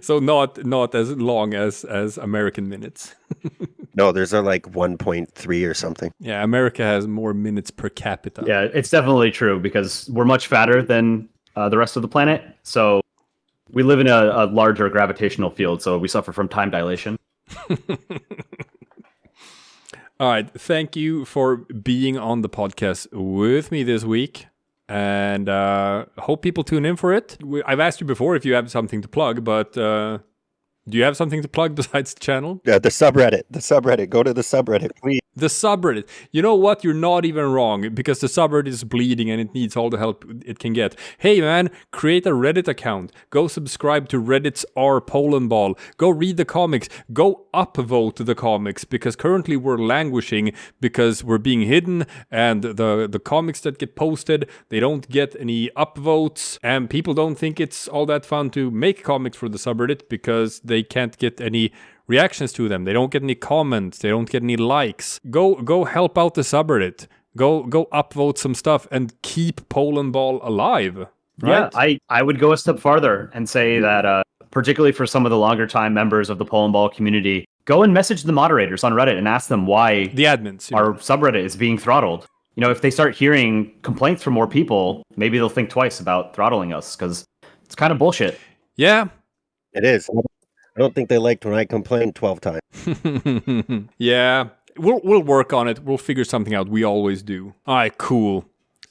So not as long as American minutes. No, there's like 1.3 or something. Yeah, America has more minutes per capita. Yeah, it's definitely true because we're much fatter than the rest of the planet. So we live in a larger gravitational field, so we suffer from time dilation. All right, thank you for being on the podcast with me this week, and hope people tune in for it. I've asked you before if you have something to plug, but do you have something to plug besides the channel? Yeah, the subreddit. Go to the subreddit, please. The subreddit. You know what? You're not even wrong, because the subreddit is bleeding and it needs all the help it can get. Hey man, create a Reddit account. Go subscribe to Reddit's R Polandball. Go read the comics. Go upvote the comics, because currently we're languishing because we're being hidden, and the comics that get posted, they don't get any upvotes, and people don't think it's all that fun to make comics for the subreddit because they can't get any reactions to them. They don't get any comments. They don't get any likes. Go help out the subreddit. Go upvote some stuff and keep Polandball alive. Right? Yeah, I would go a step farther and say that, particularly for some of the longer time members of the Polandball community, go and message the moderators on Reddit and ask them why The admins. our subreddit is being throttled. You know, if they start hearing complaints from more people, maybe they'll think twice about throttling us, because it's kind of bullshit. Yeah. It is. I don't think they liked when I complained 12 times. Yeah. We'll work on it. We'll figure something out. We always do. All right, cool.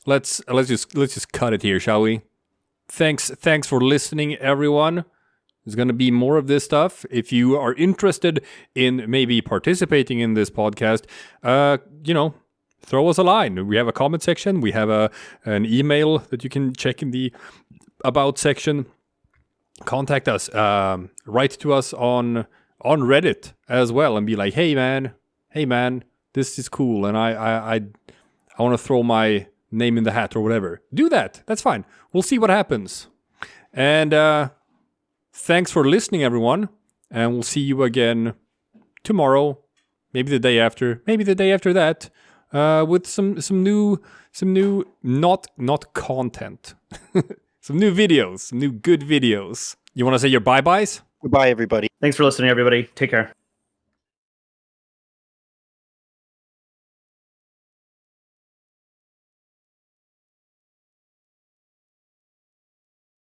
Let's just cut it here, shall we? Thanks for listening, everyone. There's going to be more of this stuff. If you are interested in maybe participating in this podcast, throw us a line. We have a comment section. We have an email that you can check in the about section. Contact us. Write to us on Reddit as well, and be like, hey man, this is cool, and I want to throw my name in the hat or whatever. Do that. That's fine. We'll see what happens. And thanks for listening, everyone. And we'll see you again tomorrow, maybe the day after that, with some new not content, some new videos, some new good videos. You want to say your bye-byes? Goodbye, everybody. Thanks for listening, everybody. Take care.